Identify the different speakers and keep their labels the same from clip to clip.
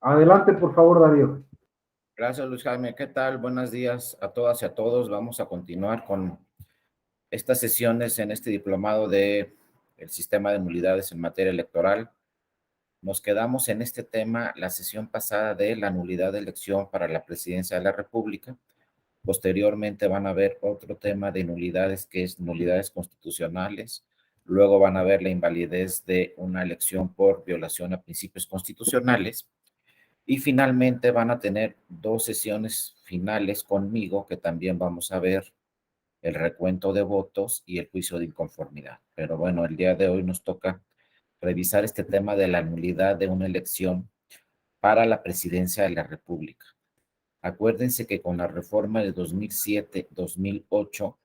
Speaker 1: Adelante, por favor, Darío.
Speaker 2: Gracias, Luis Jaime. ¿Qué tal? Buenos días a todas y a todos. Vamos a continuar con estas sesiones en este diplomado de el sistema de nulidades en materia electoral. Nos quedamos en este tema la sesión pasada de la nulidad de elección para la presidencia de la República. Posteriormente van a ver otro tema de nulidades que es nulidades constitucionales. Luego van a ver la invalidez de una elección por violación a principios constitucionales. Y finalmente van a tener dos sesiones finales conmigo que también vamos a ver el recuento de votos y el juicio de inconformidad. Pero bueno, el día de hoy nos toca revisar este tema de la nulidad de una elección para la presidencia de la República. Acuérdense que con la reforma de 2007-2008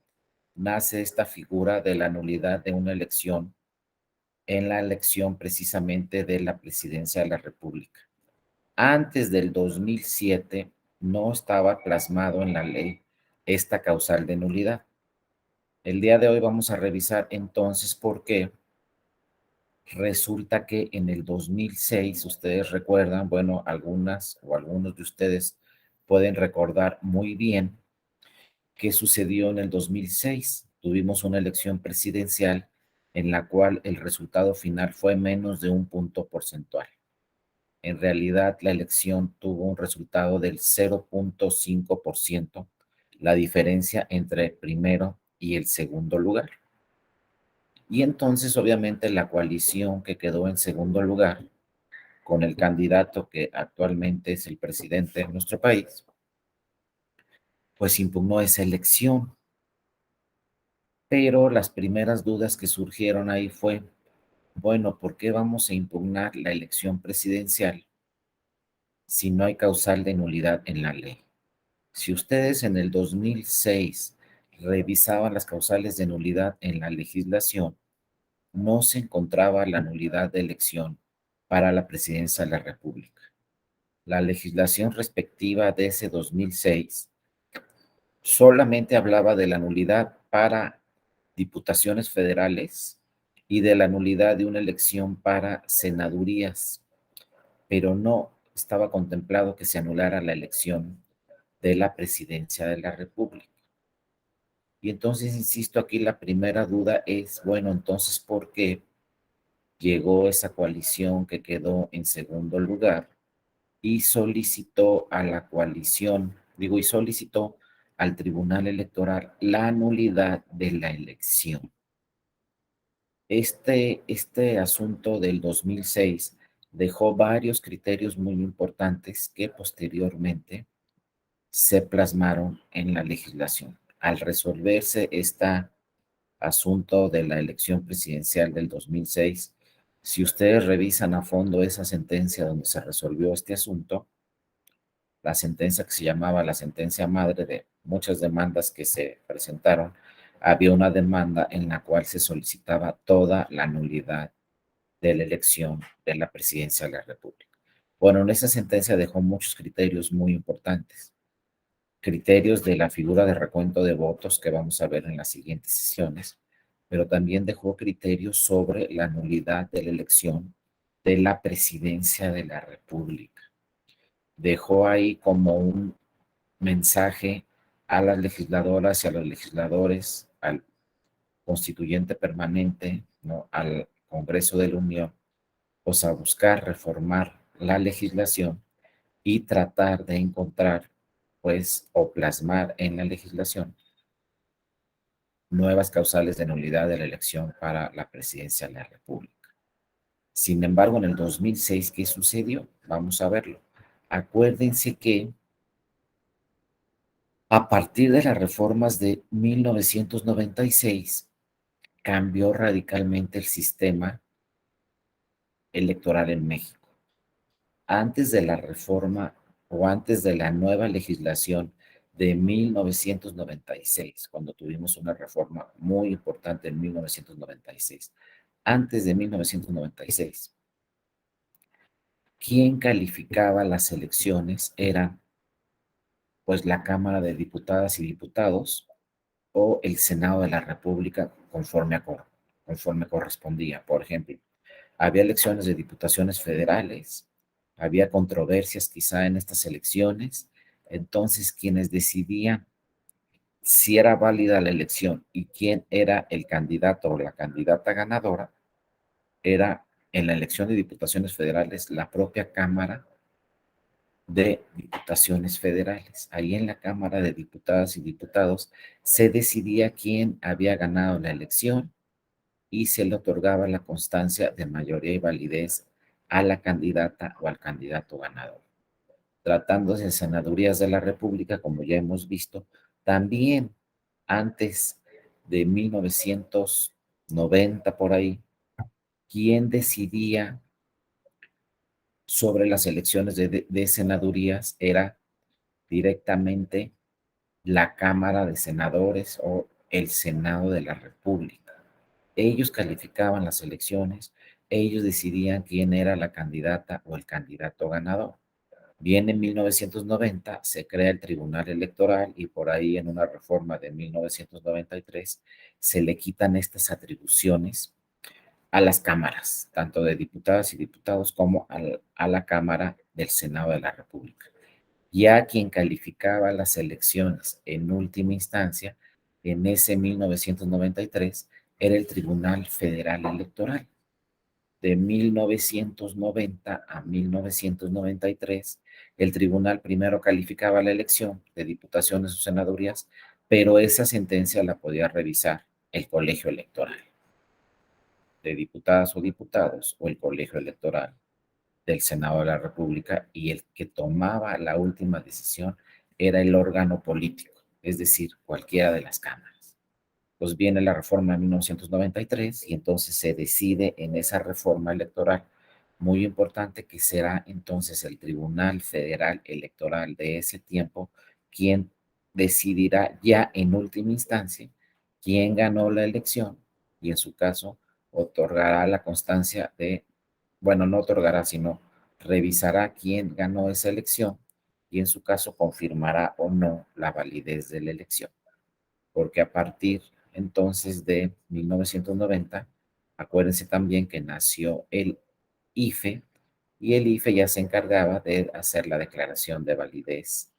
Speaker 2: nace esta figura de la nulidad de una elección en la elección precisamente de la presidencia de la República. Antes del 2007 no estaba plasmado en la ley esta causal de nulidad. El día de hoy vamos a revisar entonces por qué. Resulta que en el 2006, ustedes recuerdan, bueno, algunas o algunos de ustedes pueden recordar muy bien qué sucedió en el 2006. Tuvimos una elección presidencial en la cual el resultado final fue menos de un punto porcentual. En realidad, la elección tuvo un resultado del 0.5%, la diferencia entre el primero y el segundo lugar. Y entonces, obviamente, la coalición que quedó en segundo lugar, con el candidato que actualmente es el presidente de nuestro país, pues impugnó esa elección. Pero las primeras dudas que surgieron ahí fue, bueno, ¿por qué vamos a impugnar la elección presidencial si no hay causal de nulidad en la ley? Si ustedes en el 2006 revisaban las causales de nulidad en la legislación, no se encontraba la nulidad de elección para la presidencia de la República. La legislación respectiva de ese 2006 solamente hablaba de la nulidad para diputaciones federales y de la nulidad de una elección para senadurías, pero no estaba contemplado que se anulara la elección de la presidencia de la República. Y entonces, insisto, aquí la primera duda es, bueno, entonces, ¿por qué llegó esa coalición que quedó en segundo lugar y solicitó a la coalición, y solicitó al Tribunal Electoral la nulidad de la elección? Este asunto del 2006 dejó varios criterios muy importantes que posteriormente se plasmaron en la legislación. Al resolverse este asunto de la elección presidencial del 2006, si ustedes revisan a fondo esa sentencia donde se resolvió este asunto, la sentencia que se llamaba la sentencia madre de muchas demandas que se presentaron, había una demanda en la cual se solicitaba toda la nulidad de la elección de la presidencia de la República. Bueno, en esa sentencia dejó muchos criterios muy importantes. Criterios de la figura de recuento de votos que vamos a ver en las siguientes sesiones, pero también dejó criterios sobre la nulidad de la elección de la presidencia de la República. Dejó ahí como un mensaje a las legisladoras y a los legisladores, al constituyente permanente, ¿no?, al Congreso de la Unión, pues a buscar reformar la legislación y tratar de encontrar, pues, o plasmar en la legislación nuevas causales de nulidad de la elección para la presidencia de la República. Sin embargo, en el 2006, ¿qué sucedió? Vamos a verlo. Acuérdense que a partir de las reformas de 1996, cambió radicalmente el sistema electoral en México. Antes de la reforma o antes de la nueva legislación de 1996, cuando tuvimos una reforma muy importante en 1996, antes de 1996, quien calificaba las elecciones era pues la Cámara de Diputadas y Diputados o el Senado de la República conforme correspondía. Por ejemplo, había elecciones de diputaciones federales, había controversias quizá en estas elecciones, entonces quienes decidían si era válida la elección y quién era el candidato o la candidata ganadora, era en la elección de diputaciones federales la propia Cámara de Diputaciones Federales. Ahí en la Cámara de Diputadas y Diputados se decidía quién había ganado la elección y se le otorgaba la constancia de mayoría y validez a la candidata o al candidato ganador. Tratándose de senadurías de la República, como ya hemos visto, también antes de 1990 por ahí, quien decidía sobre las elecciones de senadurías era directamente la Cámara de Senadores o el Senado de la República. Ellos calificaban las elecciones, ellos decidían quién era la candidata o el candidato ganador. Bien, en 1990 se crea el Tribunal Electoral y por ahí en una reforma de 1993 se le quitan estas atribuciones a las cámaras, tanto de diputadas y diputados como a la Cámara del Senado de la República. Ya quien calificaba las elecciones en última instancia, en ese 1993, era el Tribunal Federal Electoral. De 1990 a 1993, el tribunal primero calificaba la elección de diputaciones o senadurías, pero esa sentencia la podía revisar el colegio electoral de diputadas o diputados o el colegio electoral del Senado de la República, y el que tomaba la última decisión era el órgano político, es decir, cualquiera de las cámaras. Pues viene la reforma de 1993 y entonces se decide en esa reforma electoral muy importante que será entonces el Tribunal Federal Electoral de ese tiempo quien decidirá ya en última instancia quién ganó la elección y en su caso otorgará la constancia de, bueno, no otorgará, sino revisará quién ganó esa elección y en su caso confirmará o no la validez de la elección. Porque a partir entonces de 1990, acuérdense también que nació el IFE y el IFE ya se encargaba de hacer la declaración de validez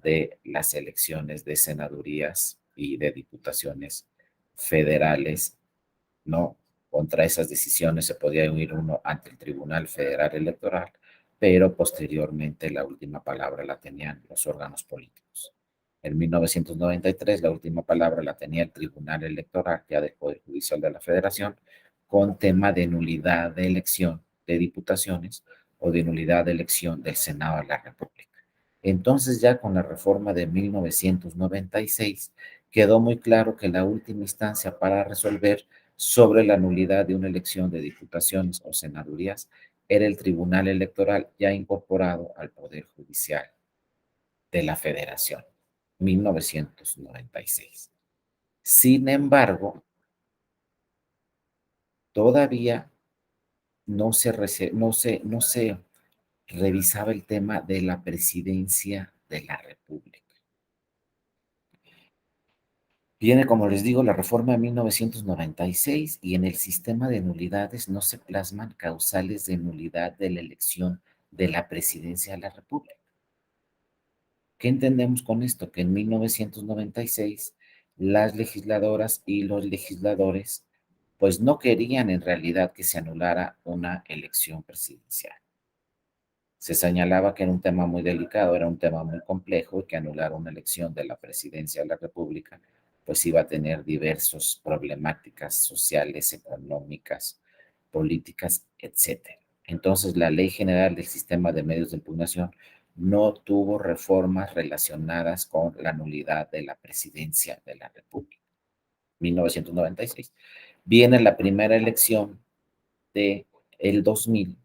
Speaker 2: de las elecciones de senadurías y de diputaciones federales, ¿no? Contra esas decisiones se podía ir uno ante el Tribunal Federal Electoral, pero posteriormente la última palabra la tenían los órganos políticos. En 1993 la última palabra la tenía el Tribunal Electoral, ya del Poder Judicial de la Federación, con tema de nulidad de elección de diputaciones o de nulidad de elección del Senado de la República. Entonces ya con la reforma de 1996 quedó muy claro que la última instancia para resolver sobre la nulidad de una elección de diputaciones o senadurías era el Tribunal Electoral ya incorporado al Poder Judicial de la Federación, 1996. Sin embargo, todavía no se revisaba el tema de la presidencia de la República. Viene, como les digo, la reforma de 1996 y en el sistema de nulidades no se plasman causales de nulidad de la elección de la presidencia de la República. ¿Qué entendemos con esto? Que en 1996 las legisladoras y los legisladores pues no querían en realidad que se anulara una elección presidencial. Se señalaba que era un tema muy delicado, era un tema muy complejo y que anular una elección de la presidencia de la República pues iba a tener diversas problemáticas sociales, económicas, políticas, etcétera. Entonces, la Ley General del Sistema de Medios de Impugnación no tuvo reformas relacionadas con la nulidad de la presidencia de la República. 1996. Viene la primera elección de el 2000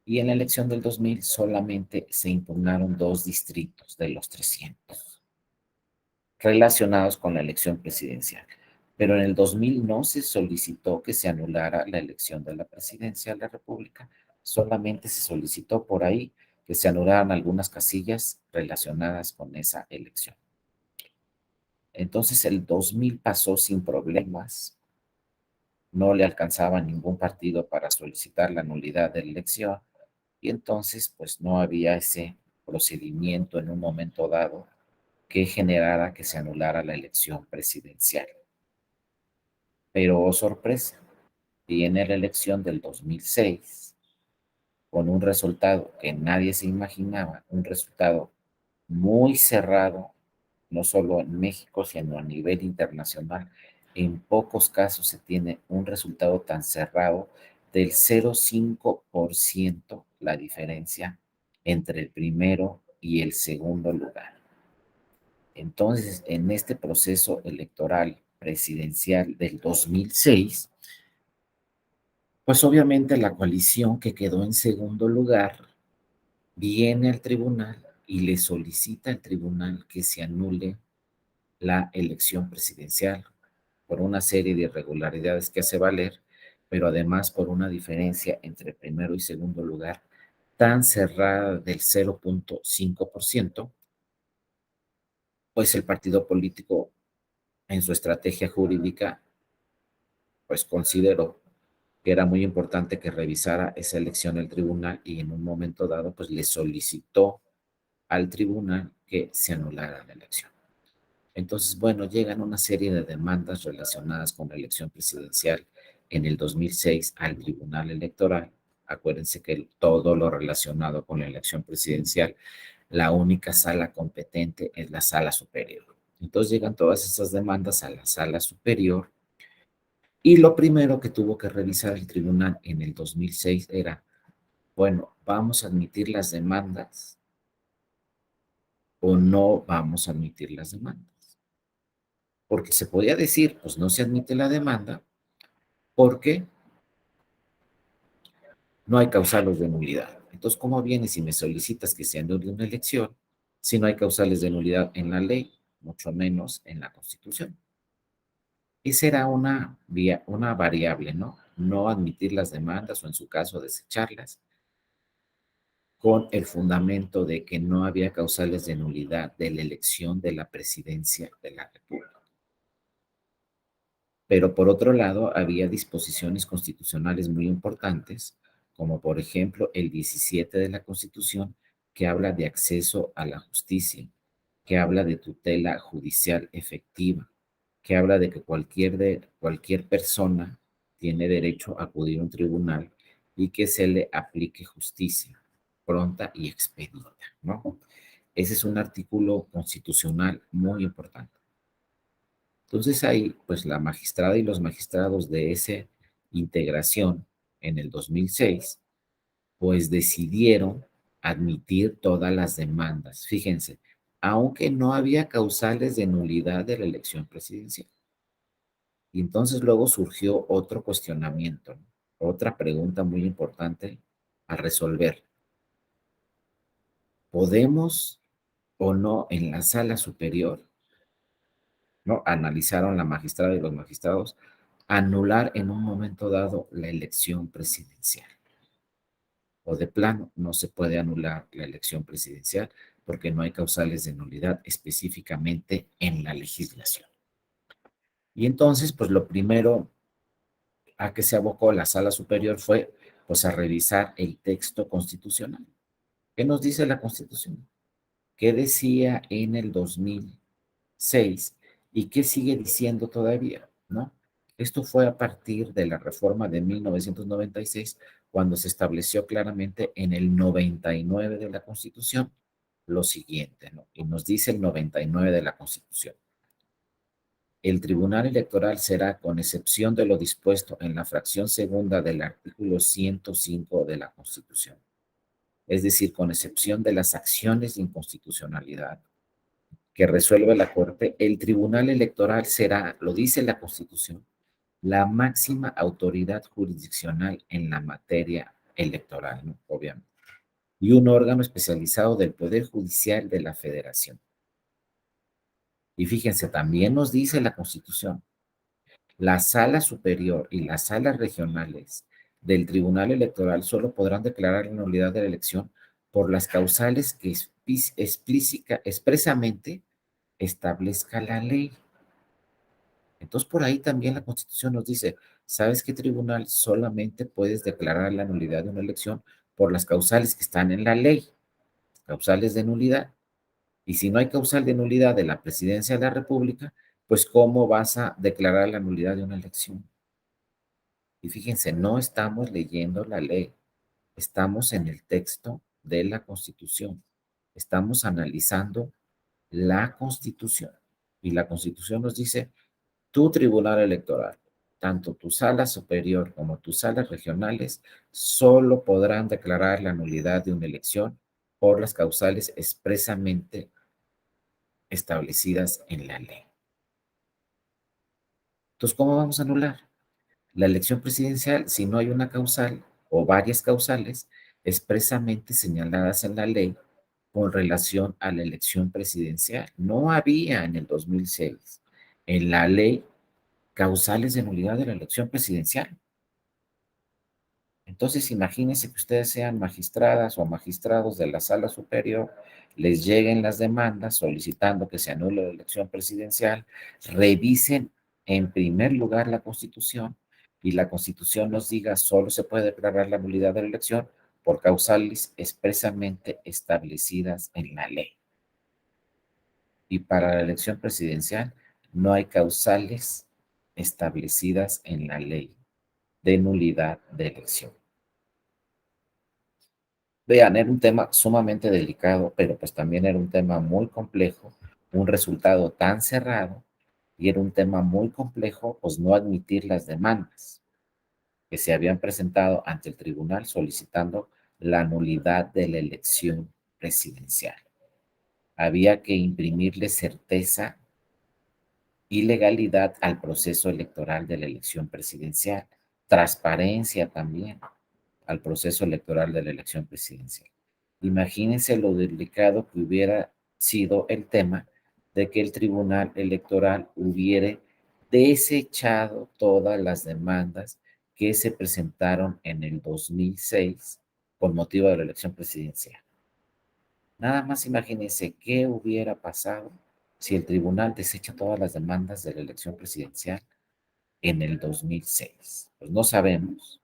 Speaker 2: y en la elección del 2000 solamente se impugnaron 2 distritos de los 300 relacionados con la elección presidencial. Pero en el 2000 no se solicitó que se anulara la elección de la presidencia de la República, solamente se solicitó por ahí que se anularan algunas casillas relacionadas con esa elección. Entonces el 2000 pasó sin problemas, no le alcanzaba ningún partido para solicitar la nulidad de la elección y entonces pues no había ese procedimiento en un momento dado que generara que se anulara la elección presidencial. Pero, oh sorpresa, viene la elección del 2006 con un resultado que nadie se imaginaba, un resultado muy cerrado, no solo en México, sino a nivel internacional. En pocos casos se tiene un resultado tan cerrado del 0,5% la diferencia entre el primero y el segundo lugar. Entonces, en este proceso electoral presidencial del 2006, pues obviamente la coalición que quedó en segundo lugar viene al tribunal y le solicita al tribunal que se anule la elección presidencial por una serie de irregularidades que hace valer, pero además por una diferencia entre primero y segundo lugar tan cerrada del 0,5%, pues el partido político en su estrategia jurídica pues consideró que era muy importante que revisara esa elección el tribunal y en un momento dado pues le solicitó al tribunal que se anulara la elección. Entonces, bueno, llegan una serie de demandas relacionadas con la elección presidencial en el 2006 al Tribunal Electoral. Acuérdense que todo lo relacionado con la elección presidencial, la única sala competente es la sala superior. Entonces llegan todas esas demandas a la sala superior y lo primero que tuvo que revisar el tribunal en el 2006 era, bueno, ¿vamos a admitir las demandas o no vamos a admitir las demandas? Porque se podía decir, pues no se admite la demanda porque no hay causales de nulidad. Entonces, ¿cómo vienes y me solicitas que se anule una elección si no hay causales de nulidad en la ley, mucho menos en la Constitución? Esa era una variable, ¿no? No admitir las demandas o en su caso desecharlas con el fundamento de que no había causales de nulidad de la elección de la presidencia de la República. Pero por otro lado, había disposiciones constitucionales muy importantes, como por ejemplo el 17 de la Constitución, que habla de acceso a la justicia, que habla de tutela judicial efectiva, que habla de que cualquier persona tiene derecho a acudir a un tribunal y que se le aplique justicia pronta y expedita, ¿no? Ese es un artículo constitucional muy importante. Entonces ahí, pues la magistrada y los magistrados de esa integración en el 2006, pues decidieron admitir todas las demandas. Fíjense, aunque no había causales de nulidad de la elección presidencial. Y entonces luego surgió otro cuestionamiento, ¿no? Otra pregunta muy importante a resolver. ¿Podemos o no en la sala superior, ¿no? Analizaron la magistrada y los magistrados, anular en un momento dado la elección presidencial. O de plano, no se puede anular la elección presidencial porque no hay causales de nulidad específicamente en la legislación. Y entonces, pues lo primero a que se abocó la sala superior fue pues a revisar el texto constitucional. ¿Qué nos dice la Constitución? ¿Qué decía en el 2006 y qué sigue diciendo todavía, ¿no? Esto fue a partir de la reforma de 1996, cuando se estableció claramente en el 99 de la Constitución lo siguiente, ¿no? Y nos dice el 99 de la Constitución. El Tribunal Electoral será, con excepción de lo dispuesto en la fracción segunda del artículo 105 de la Constitución, es decir, con excepción de las acciones de inconstitucionalidad que resuelve la Corte, el Tribunal Electoral será, lo dice la Constitución, la máxima autoridad jurisdiccional en la materia electoral, ¿no? Obviamente, y un órgano especializado del Poder Judicial de la Federación. Y fíjense, también nos dice la Constitución, la sala superior y las salas regionales del Tribunal Electoral solo podrán declarar la nulidad de la elección por las causales que expresamente establezca la ley. Entonces, por ahí también la Constitución nos dice, ¿sabes qué tribunal solamente puedes declarar la nulidad de una elección por las causales que están en la ley, causales de nulidad. Y si no hay causal de nulidad de la presidencia de la República, pues ¿cómo vas a declarar la nulidad de una elección? Y fíjense, no estamos leyendo la ley, estamos en el texto de la Constitución, estamos analizando la Constitución. Y la Constitución nos dice, tu tribunal electoral, tanto tu sala superior como tus salas regionales, solo podrán declarar la nulidad de una elección por las causales expresamente establecidas en la ley. Entonces, ¿cómo vamos a anular la elección presidencial si no hay una causal o varias causales expresamente señaladas en la ley con relación a la elección presidencial? No había en el 2006 en la ley causales de nulidad de la elección presidencial. Entonces, imagínense que ustedes sean magistradas o magistrados de la sala superior, les lleguen las demandas solicitando que se anule la elección presidencial, revisen en primer lugar la Constitución y la Constitución nos diga solo se puede declarar la nulidad de la elección por causales expresamente establecidas en la ley. Y para la elección presidencial no hay causales establecidas en la ley de nulidad de elección. Vean, era un tema sumamente delicado, pero pues también era un tema muy complejo, un resultado tan cerrado, y era un tema muy complejo, pues no admitir las demandas que se habían presentado ante el tribunal solicitando la nulidad de la elección presidencial. Había que imprimirle certeza y legalidad al proceso electoral de la elección presidencial, transparencia también al proceso electoral de la elección presidencial. Imagínense lo delicado que hubiera sido el tema de que el Tribunal Electoral hubiera desechado todas las demandas que se presentaron en el 2006 con motivo de la elección presidencial. Nada más imagínense qué hubiera pasado si el tribunal desecha todas las demandas de la elección presidencial en el 2006. Pues no sabemos,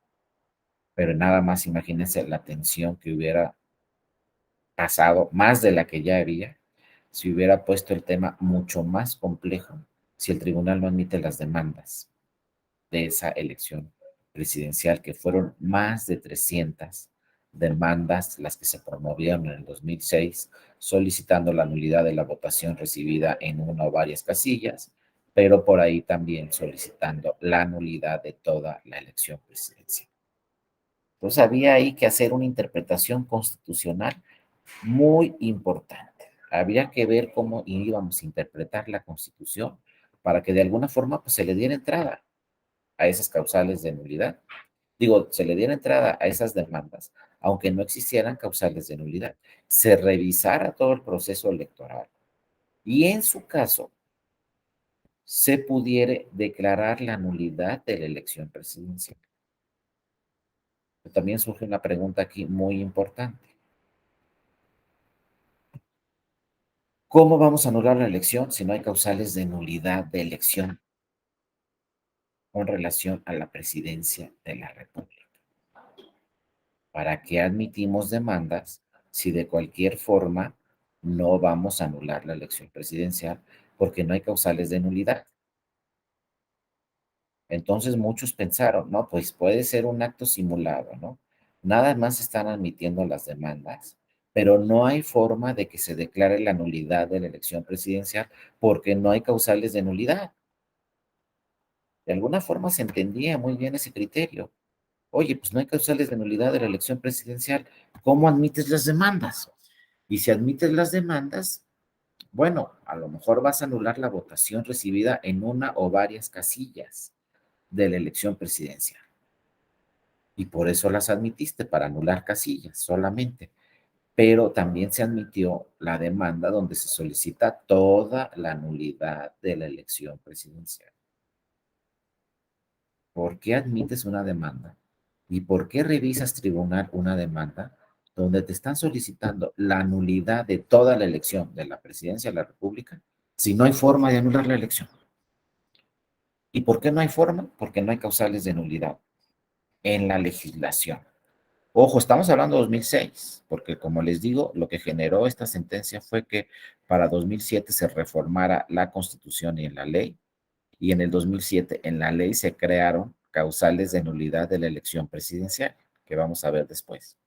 Speaker 2: pero nada más imagínense la tensión que hubiera pasado, más de la que ya había, si hubiera puesto el tema mucho más complejo, si el tribunal no admite las demandas de esa elección presidencial, que fueron más de 300 demandas las que se promovieron en el 2006, solicitando la nulidad de la votación recibida en una o varias casillas, pero por ahí también solicitando la nulidad de toda la elección presidencial. Entonces había ahí que hacer una interpretación constitucional muy importante. Habría que ver cómo íbamos a interpretar la Constitución para que de alguna forma pues, se le diera entrada a esas causales de nulidad. Digo, se le diera entrada a esas demandas, aunque no existieran causales de nulidad. Se revisara todo el proceso electoral y en su caso se pudiera declarar la nulidad de la elección presidencial. Pero también surge una pregunta aquí muy importante. ¿Cómo vamos a anular la elección si no hay causales de nulidad de elección con relación a la presidencia de la República? ¿Para qué admitimos demandas si de cualquier forma no vamos a anular la elección presidencial porque no hay causales de nulidad? Entonces muchos pensaron, no, pues puede ser un acto simulado, ¿no? Nada más están admitiendo las demandas, pero no hay forma de que se declare la nulidad de la elección presidencial porque no hay causales de nulidad. De alguna forma se entendía muy bien ese criterio. Oye, pues no hay causales de nulidad de la elección presidencial, ¿cómo admites las demandas? Y si admites las demandas, bueno, a lo mejor vas a anular la votación recibida en una o varias casillas de la elección presidencial. Y por eso las admitiste, para anular casillas solamente. Pero también se admitió la demanda donde se solicita toda la nulidad de la elección presidencial. ¿Por qué admites una demanda? ¿Y por qué revisas tribunal una demanda donde te están solicitando la nulidad de toda la elección de la presidencia de la República si no hay forma de anular la elección? ¿Y por qué no hay forma? Porque no hay causales de nulidad en la legislación. Ojo, estamos hablando de 2006, porque como les digo, lo que generó esta sentencia fue que para 2007 se reformara la Constitución y en la ley, y en el 2007 en la ley se crearon causales de nulidad de la elección presidencial, que vamos a ver después.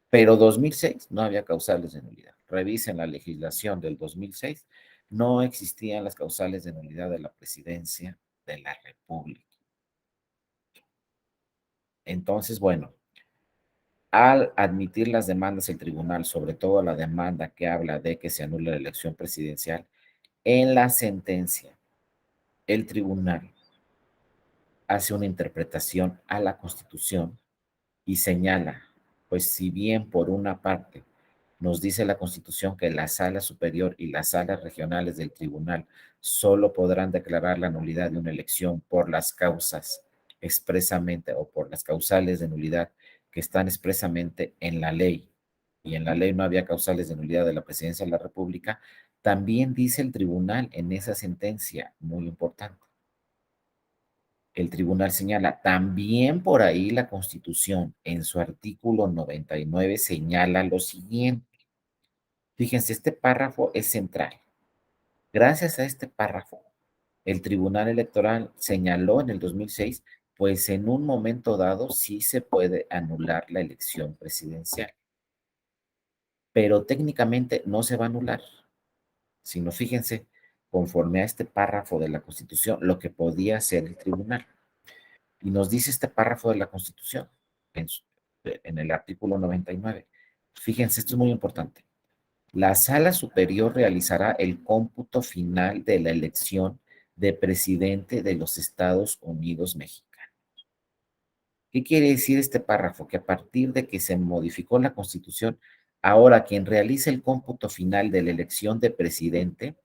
Speaker 2: Pero 2006 no había causales de nulidad. Revisen la legislación del 2006, no existían las causales de nulidad de la presidencia de la República. Entonces, bueno, al admitir las demandas el tribunal, sobre todo la demanda que habla de que se anule la elección presidencial, en la sentencia, el tribunal hace una interpretación a la Constitución y señala, pues si bien por una parte nos dice la Constitución que la sala superior y las salas regionales del tribunal solo podrán declarar la nulidad de una elección por las causas expresamente o por las causales de nulidad que están expresamente en la ley, y en la ley no había causales de nulidad de la presidencia de la República, también dice el tribunal en esa sentencia, muy importante, el tribunal señala, también por ahí la Constitución en su artículo 99 señala lo siguiente. Fíjense, este párrafo es central. Gracias a este párrafo, el Tribunal Electoral señaló en el 2006, pues en un momento dado sí se puede anular la elección presidencial, pero técnicamente no se va a anular, sino fíjense, conforme a este párrafo de la Constitución, lo que podía hacer el tribunal. Y nos dice este párrafo de la Constitución en, en el artículo 99. Fíjense, esto es muy importante. La Sala Superior realizará el cómputo final de la elección de presidente de los Estados Unidos mexicanos. ¿Qué quiere decir este párrafo? Que a partir de que se modificó la Constitución, ahora quien realiza el cómputo final de la elección de presidente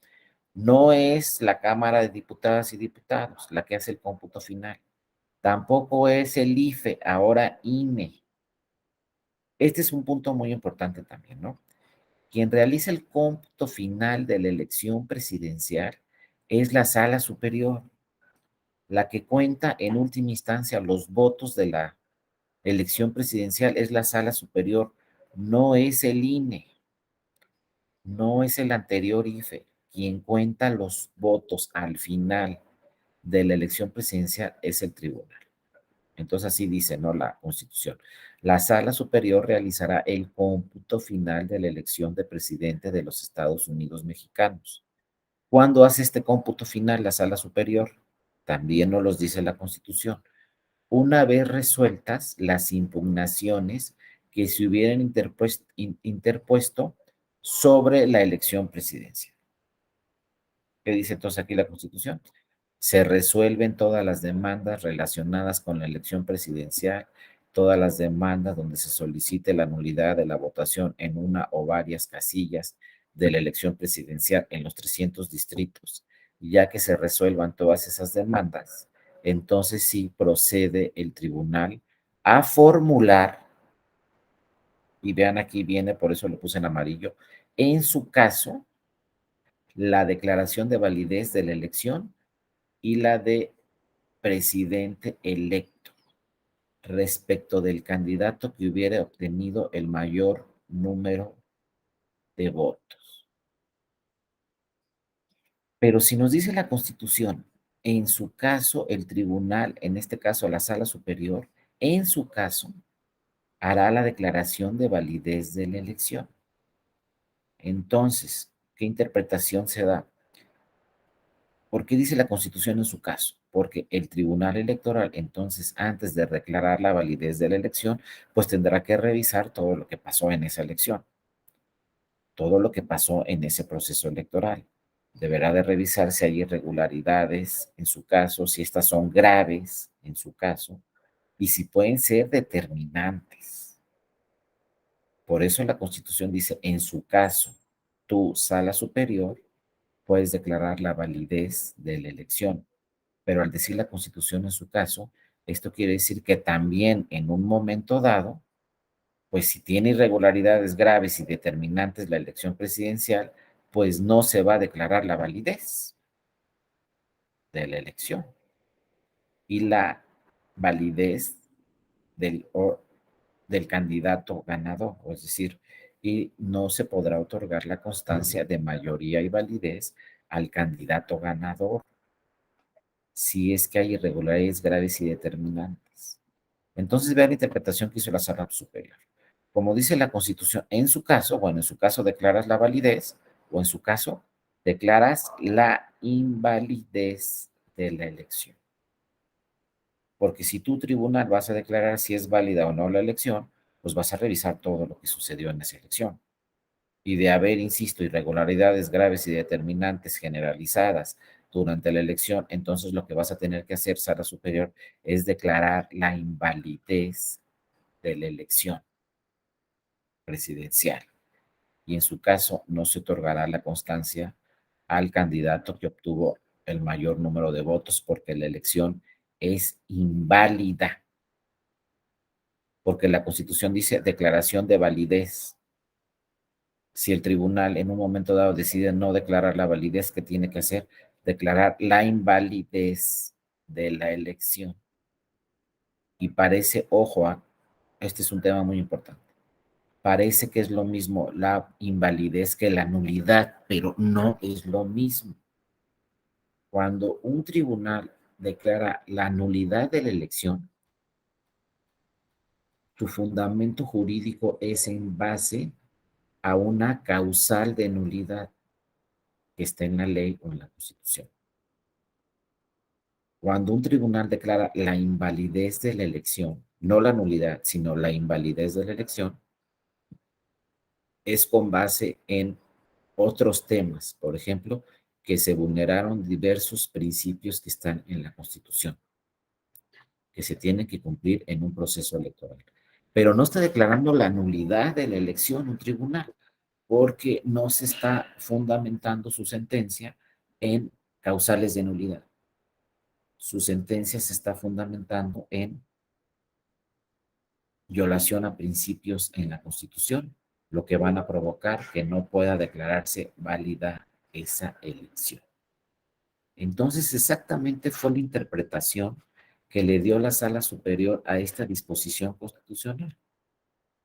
Speaker 2: no es la Cámara de Diputadas y Diputados la que hace el cómputo final. Tampoco es el IFE, ahora INE. Este es un punto muy importante también, ¿no? Quien realiza el cómputo final de la elección presidencial es la sala superior, la que cuenta en última instancia los votos de la elección presidencial es la sala superior, no es el INE, no es el anterior IFE. Quien cuenta los votos al final de la elección presidencial es el tribunal. Entonces así dice, ¿no? La Constitución. La Sala Superior realizará el cómputo final de la elección de presidente de los Estados Unidos mexicanos. ¿Cuándo hace este cómputo final la Sala Superior? También nos los dice la Constitución. Una vez resueltas las impugnaciones que se hubieran interpuesto sobre la elección presidencial. ¿Qué dice entonces aquí la Constitución? Se resuelven todas las demandas relacionadas con la elección presidencial, todas las demandas donde se solicite la nulidad de la votación en una o varias casillas de la elección presidencial en los 300 distritos. Y ya que se resuelvan todas esas demandas, entonces sí procede el tribunal a formular, y vean aquí viene, por eso lo puse en amarillo, en su caso, la declaración de validez de la elección y la de presidente electo respecto del candidato que hubiera obtenido el mayor número de votos. Pero si nos dice la Constitución, en su caso el tribunal, en este caso la sala superior, en su caso hará la declaración de validez de la elección. Entonces, ¿qué interpretación se da? ¿Por qué dice la Constitución en su caso? Porque el Tribunal Electoral, entonces, antes de declarar la validez de la elección, pues tendrá que revisar todo lo que pasó en esa elección, todo lo que pasó en ese proceso electoral. Deberá de revisar si hay irregularidades en su caso, si estas son graves en su caso, y si pueden ser determinantes. Por eso la Constitución dice, en su caso, tu sala superior puedes declarar la validez de la elección. Pero al decir la Constitución en su caso, esto quiere decir que también en un momento dado, pues si tiene irregularidades graves y determinantes la elección presidencial, pues no se va a declarar la validez de la elección. Y la validez del, del candidato ganador, es decir, y no se podrá otorgar la constancia de mayoría y validez al candidato ganador si es que hay irregularidades graves y determinantes. Entonces, vean la interpretación que hizo la Sala Superior. Como dice la Constitución, en su caso, bueno, en su caso declaras la validez o en su caso declaras la invalidez de la elección. Porque si tu tribunal vas a declarar si es válida o no la elección, pues vas a revisar todo lo que sucedió en esa elección. Y de haber, insisto, irregularidades graves y determinantes generalizadas durante la elección, entonces lo que vas a tener que hacer, Sala Superior, es declarar la invalidez de la elección presidencial. Y en su caso, no se otorgará la constancia al candidato que obtuvo el mayor número de votos porque la elección es inválida, porque la Constitución dice declaración de validez. Si el tribunal en un momento dado decide no declarar la validez, ¿qué tiene que hacer? Declarar la invalidez de la elección. Y parece, ojo, este es un tema muy importante, parece que es lo mismo la invalidez que la nulidad, pero no es lo mismo. Cuando un tribunal declara la nulidad de la elección, su fundamento jurídico es en base a una causal de nulidad que está en la ley o en la Constitución. Cuando un tribunal declara la invalidez de la elección, no la nulidad, sino la invalidez de la elección, es con base en otros temas, por ejemplo, que se vulneraron diversos principios que están en la Constitución, que se tienen que cumplir en un proceso electoral. Pero no está declarando la nulidad de la elección un tribunal, porque no se está fundamentando su sentencia en causales de nulidad. Su sentencia se está fundamentando en violación a principios en la Constitución, lo que van a provocar que no pueda declararse válida esa elección. Entonces, exactamente fue la interpretación que le dio la Sala Superior a esta disposición constitucional.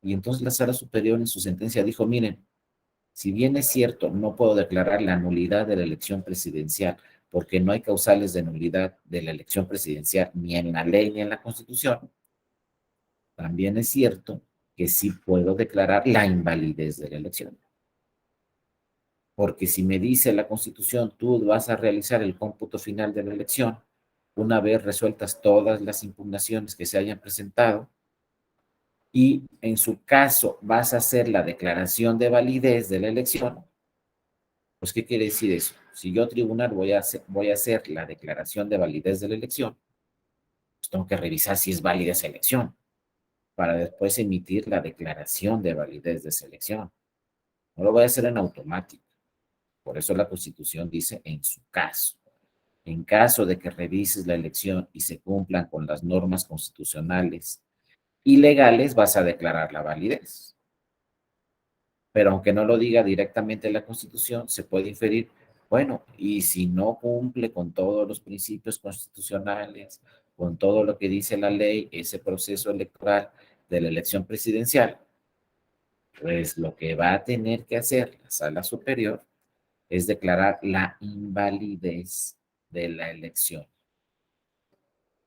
Speaker 2: Y entonces la Sala Superior en su sentencia dijo, miren, si bien es cierto, no puedo declarar la nulidad de la elección presidencial porque no hay causales de nulidad de la elección presidencial ni en la ley ni en la Constitución, también es cierto que sí puedo declarar la invalidez de la elección. Porque si me dice la Constitución, tú vas a realizar el cómputo final de la elección, una vez resueltas todas las impugnaciones que se hayan presentado, y en su caso vas a hacer la declaración de validez de la elección, pues ¿qué quiere decir eso? Si yo tribunal voy a hacer la declaración de validez de la elección, pues tengo que revisar si es válida esa elección para después emitir la declaración de validez de esa elección. No lo voy a hacer en automático. Por eso la Constitución dice en su caso. En caso de que revises la elección y se cumplan con las normas constitucionales y legales, vas a declarar la validez. Pero aunque no lo diga directamente la Constitución, se puede inferir, bueno, y si no cumple con todos los principios constitucionales, con todo lo que dice la ley, ese proceso electoral de la elección presidencial, pues lo que va a tener que hacer la Sala Superior es declarar la invalidez de la elección.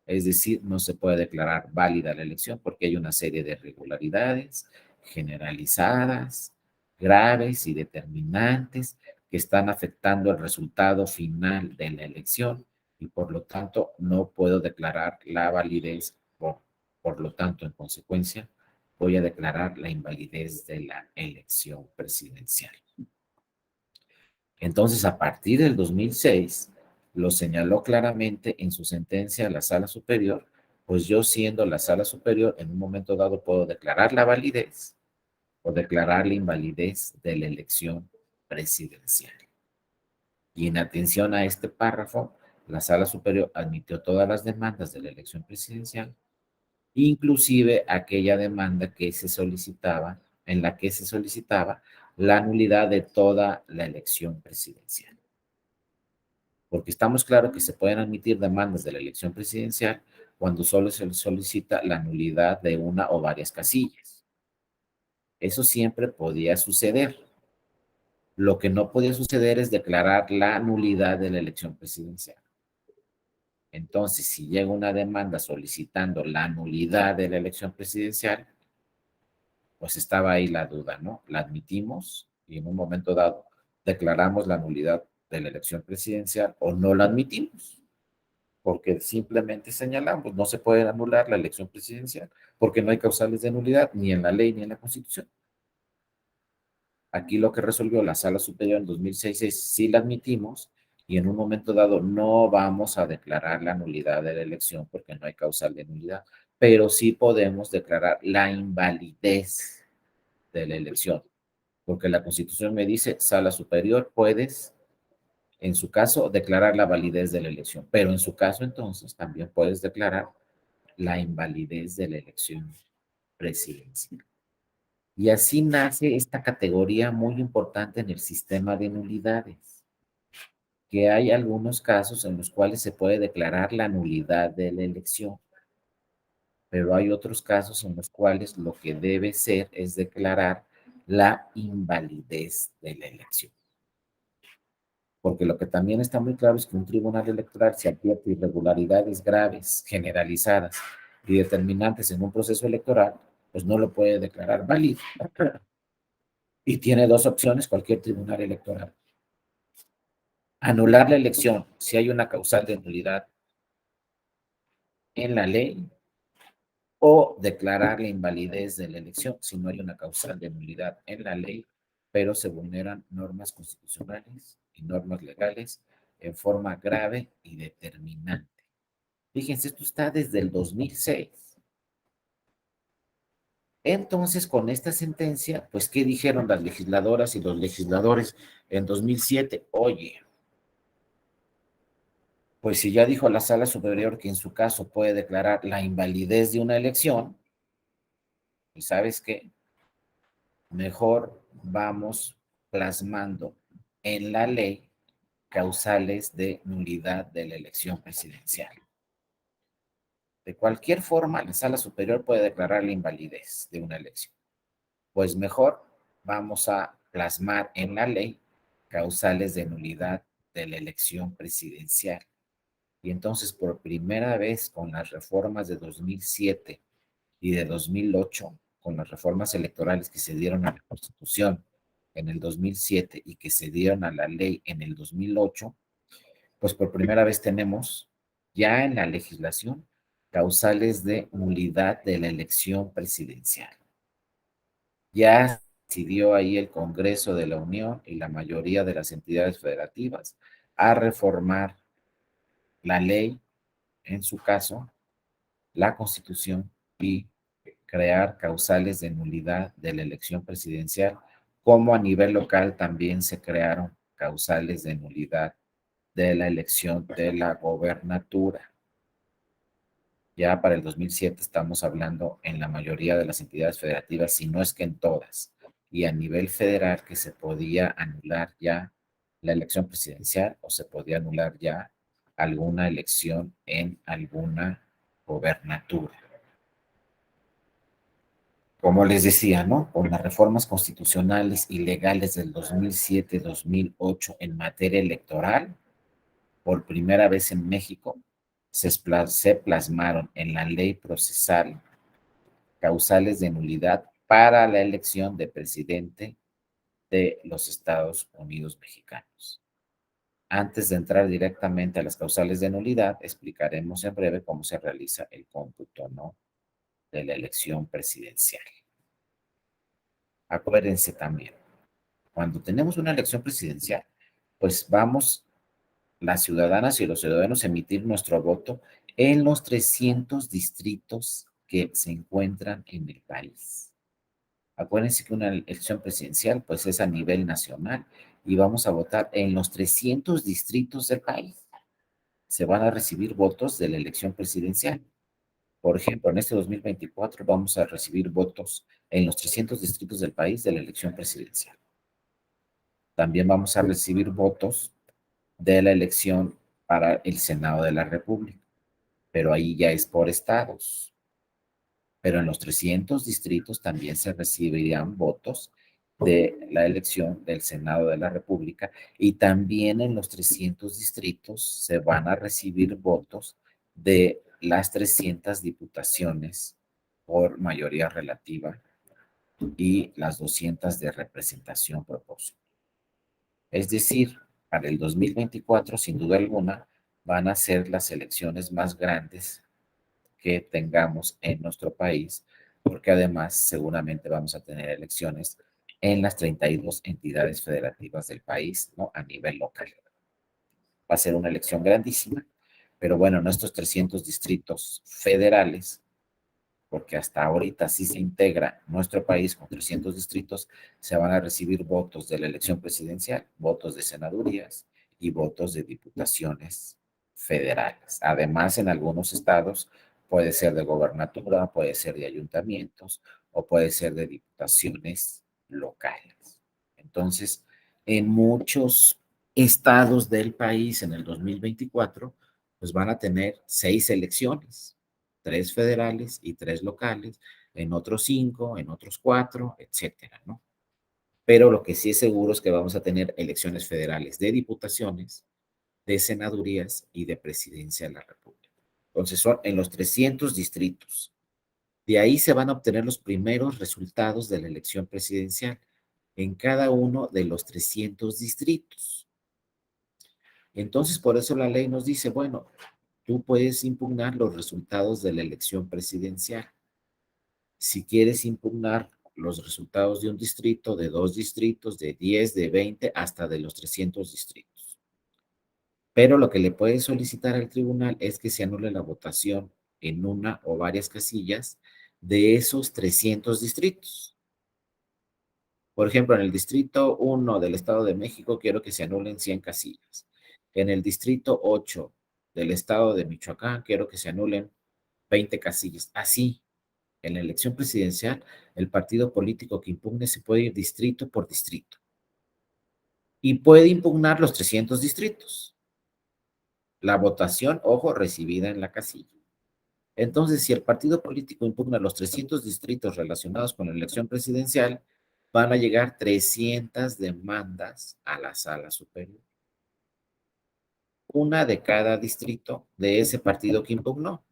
Speaker 2: Es decir, no se puede declarar válida la elección porque hay una serie de irregularidades generalizadas, graves y determinantes que están afectando el resultado final de la elección y por lo tanto no puedo declarar la validez, por lo tanto, en consecuencia, voy a declarar la invalidez de la elección presidencial. Entonces, a partir del 2006, lo señaló claramente en su sentencia a la Sala Superior, pues yo siendo la Sala Superior, en un momento dado puedo declarar la validez o declarar la invalidez de la elección presidencial. Y en atención a este párrafo, la Sala Superior admitió todas las demandas de la elección presidencial, inclusive aquella demanda que se solicitaba, en la que se solicitaba la nulidad de toda la elección presidencial. Porque estamos claros que se pueden admitir demandas de la elección presidencial cuando solo se solicita la nulidad de una o varias casillas. Eso siempre podía suceder. Lo que no podía suceder es declarar la nulidad de la elección presidencial. Entonces, si llega una demanda solicitando la nulidad de la elección presidencial, pues estaba ahí la duda, ¿no? La admitimos y en un momento dado declaramos la nulidad de la elección presidencial o no la admitimos, porque simplemente señalamos, no se puede anular la elección presidencial porque no hay causales de nulidad ni en la ley ni en la Constitución. Aquí lo que resolvió la Sala Superior en 2006 es si la admitimos y en un momento dado no vamos a declarar la nulidad de la elección porque no hay causal de nulidad, pero sí podemos declarar la invalidez de la elección, porque la Constitución me dice, Sala Superior, puedes, en su caso, declarar la validez de la elección, pero en su caso entonces también puedes declarar la invalidez de la elección presidencial. Y así nace esta categoría muy importante en el sistema de nulidades, que hay algunos casos en los cuales se puede declarar la nulidad de la elección, pero hay otros casos en los cuales lo que debe ser es declarar la invalidez de la elección. Porque lo que también está muy claro es que un tribunal electoral, si advierte irregularidades graves, generalizadas y determinantes en un proceso electoral, pues no lo puede declarar válido. Y tiene dos opciones cualquier tribunal electoral. Anular la elección si hay una causal de nulidad en la ley o declarar la invalidez de la elección si no hay una causal de nulidad en la ley, pero se vulneran normas constitucionales y normas legales en forma grave y determinante. Fíjense, esto está desde el 2006. Entonces, con esta sentencia, pues, ¿qué dijeron las legisladoras y los legisladores en 2007? Oye, pues si ya dijo la Sala Superior que en su caso puede declarar la invalidez de una elección, ¿y sabes qué? Mejor vamos plasmando en la ley causales de nulidad de la elección presidencial. De cualquier forma, la Sala Superior puede declarar la invalidez de una elección. Pues mejor vamos a plasmar en la ley causales de nulidad de la elección presidencial. Y entonces, por primera vez con las reformas de 2007 y de 2008, con las reformas electorales que se dieron a la Constitución en el 2007 y que se dieron a la ley en el 2008, pues por primera vez tenemos ya en la legislación causales de nulidad de la elección presidencial. Ya decidió ahí el Congreso de la Unión y la mayoría de las entidades federativas a reformar la ley, en su caso, la Constitución y crear causales de nulidad de la elección presidencial, como a nivel local también se crearon causales de nulidad de la elección de la gobernatura. Ya para el 2007 estamos hablando en la mayoría de las entidades federativas, si no es que en todas, y a nivel federal que se podía anular ya la elección presidencial o se podía anular ya alguna elección en alguna gobernatura. Como les decía, ¿no? Con las reformas constitucionales y legales del 2007-2008 en materia electoral, por primera vez en México, se plasmaron en la ley procesal causales de nulidad para la elección de presidente de los Estados Unidos mexicanos. Antes de entrar directamente a las causales de nulidad, explicaremos en breve cómo se realiza el cómputo, ¿no?, de la elección presidencial. Acuérdense también, cuando tenemos una elección presidencial, pues vamos las ciudadanas y los ciudadanos a emitir nuestro voto en los 300 distritos que se encuentran en el país. Acuérdense que una elección presidencial pues es a nivel nacional y vamos a votar en los 300 distritos del país. Se van a recibir votos de la elección presidencial. Por ejemplo, en este 2024 vamos a recibir votos en los 300 distritos del país de la elección presidencial. También vamos a recibir votos de la elección para el Senado de la República. pero ahí ya es por estados. Pero en los 300 distritos también se recibirían votos de la elección del Senado de la República y también en los 300 distritos se van a recibir votos de las 300 diputaciones por mayoría relativa y las 200 de representación proporcional. Es decir, para el 2024, sin duda alguna, van a ser las elecciones más grandes que tengamos en nuestro país, porque además seguramente vamos a tener elecciones en las 32 entidades federativas del país, ¿no? A nivel local. Va a ser una elección grandísima, pero bueno, nuestros 300 distritos federales, porque hasta ahorita sí se integra nuestro país con 300 distritos, se van a recibir votos de la elección presidencial, votos de senadurías y votos de diputaciones federales. Además, en algunos estados puede ser de gobernatura, puede ser de ayuntamientos o puede ser de diputaciones locales. Entonces, en muchos estados del país en el 2024, pues van a tener 6 elecciones, 3 federales y 3 locales, en otros 5, en otros 4, etcétera, ¿no? Pero lo que sí es seguro es que vamos a tener elecciones federales de diputaciones, de senadurías y de presidencia de la República. Entonces son en los 300 distritos. De ahí se van a obtener los primeros resultados de la elección presidencial en cada uno de los 300 distritos. Entonces, por eso la ley nos dice, bueno, tú puedes impugnar los resultados de la elección presidencial. Si quieres impugnar los resultados de un distrito, de 2 distritos, de 10, de 20, hasta de los 300 distritos. Pero lo que le puedes solicitar al tribunal es que se anule la votación en una o varias casillas de esos 300 distritos. Por ejemplo, en el distrito 1 del Estado de México quiero que se anulen 100 casillas. En el distrito 8 del Estado de Michoacán quiero que se anulen 20 casillas. Así, en la elección presidencial, el partido político que impugne se puede ir distrito por distrito y puede impugnar los 300 distritos. La votación, ojo, recibida en la casilla. Entonces, si el partido político impugna los 300 distritos relacionados con la elección presidencial, van a llegar 300 demandas a la sala superior. Una de cada distrito de ese partido que impugnó.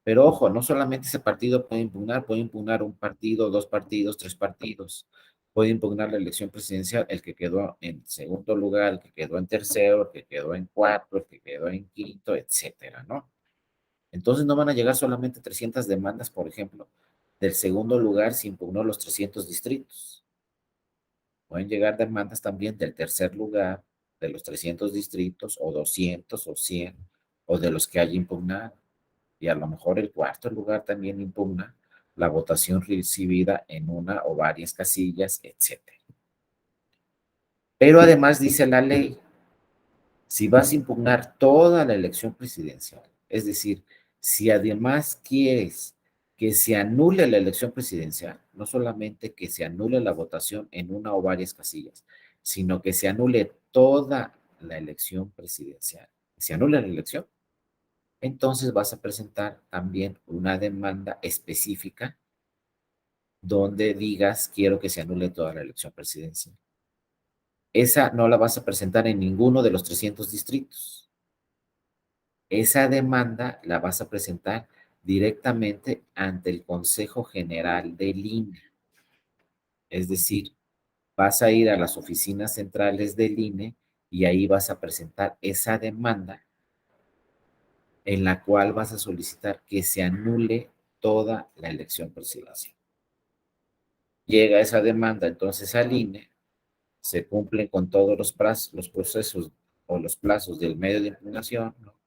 Speaker 2: Pero ojo, no solamente ese partido puede impugnar un partido, 2 partidos, 3 partidos. Puede impugnar la elección presidencial, el que quedó en segundo lugar, el que quedó en tercero, el que quedó en cuarto, el que quedó en quinto, etcétera, ¿no? Entonces no van a llegar solamente 300 demandas, por ejemplo, del segundo lugar si impugnó los 300 distritos. Pueden llegar demandas también del tercer lugar, de los 300 distritos, o 200 o 100, o de los que haya impugnado. Y a lo mejor el cuarto lugar también impugna la votación recibida en una o varias casillas, etcétera. Pero además dice la ley, si vas a impugnar toda la elección presidencial, es decir, si además quieres que se anule la elección presidencial, no solamente que se anule la votación en una o varias casillas, sino que se anule toda la elección presidencial. Se anula la elección, entonces vas a presentar también una demanda específica donde digas quiero que se anule toda la elección presidencial. Esa no la vas a presentar en ninguno de los 300 distritos. Esa demanda la vas a presentar directamente ante el Consejo General del INE. Es decir, vas a ir a las oficinas centrales del INE y ahí vas a presentar esa demanda en la cual vas a solicitar que se anule toda la elección presidencial. Llega esa demanda entonces al INE, se cumplen con todos los procesos o los plazos del medio de impugnación, ¿no?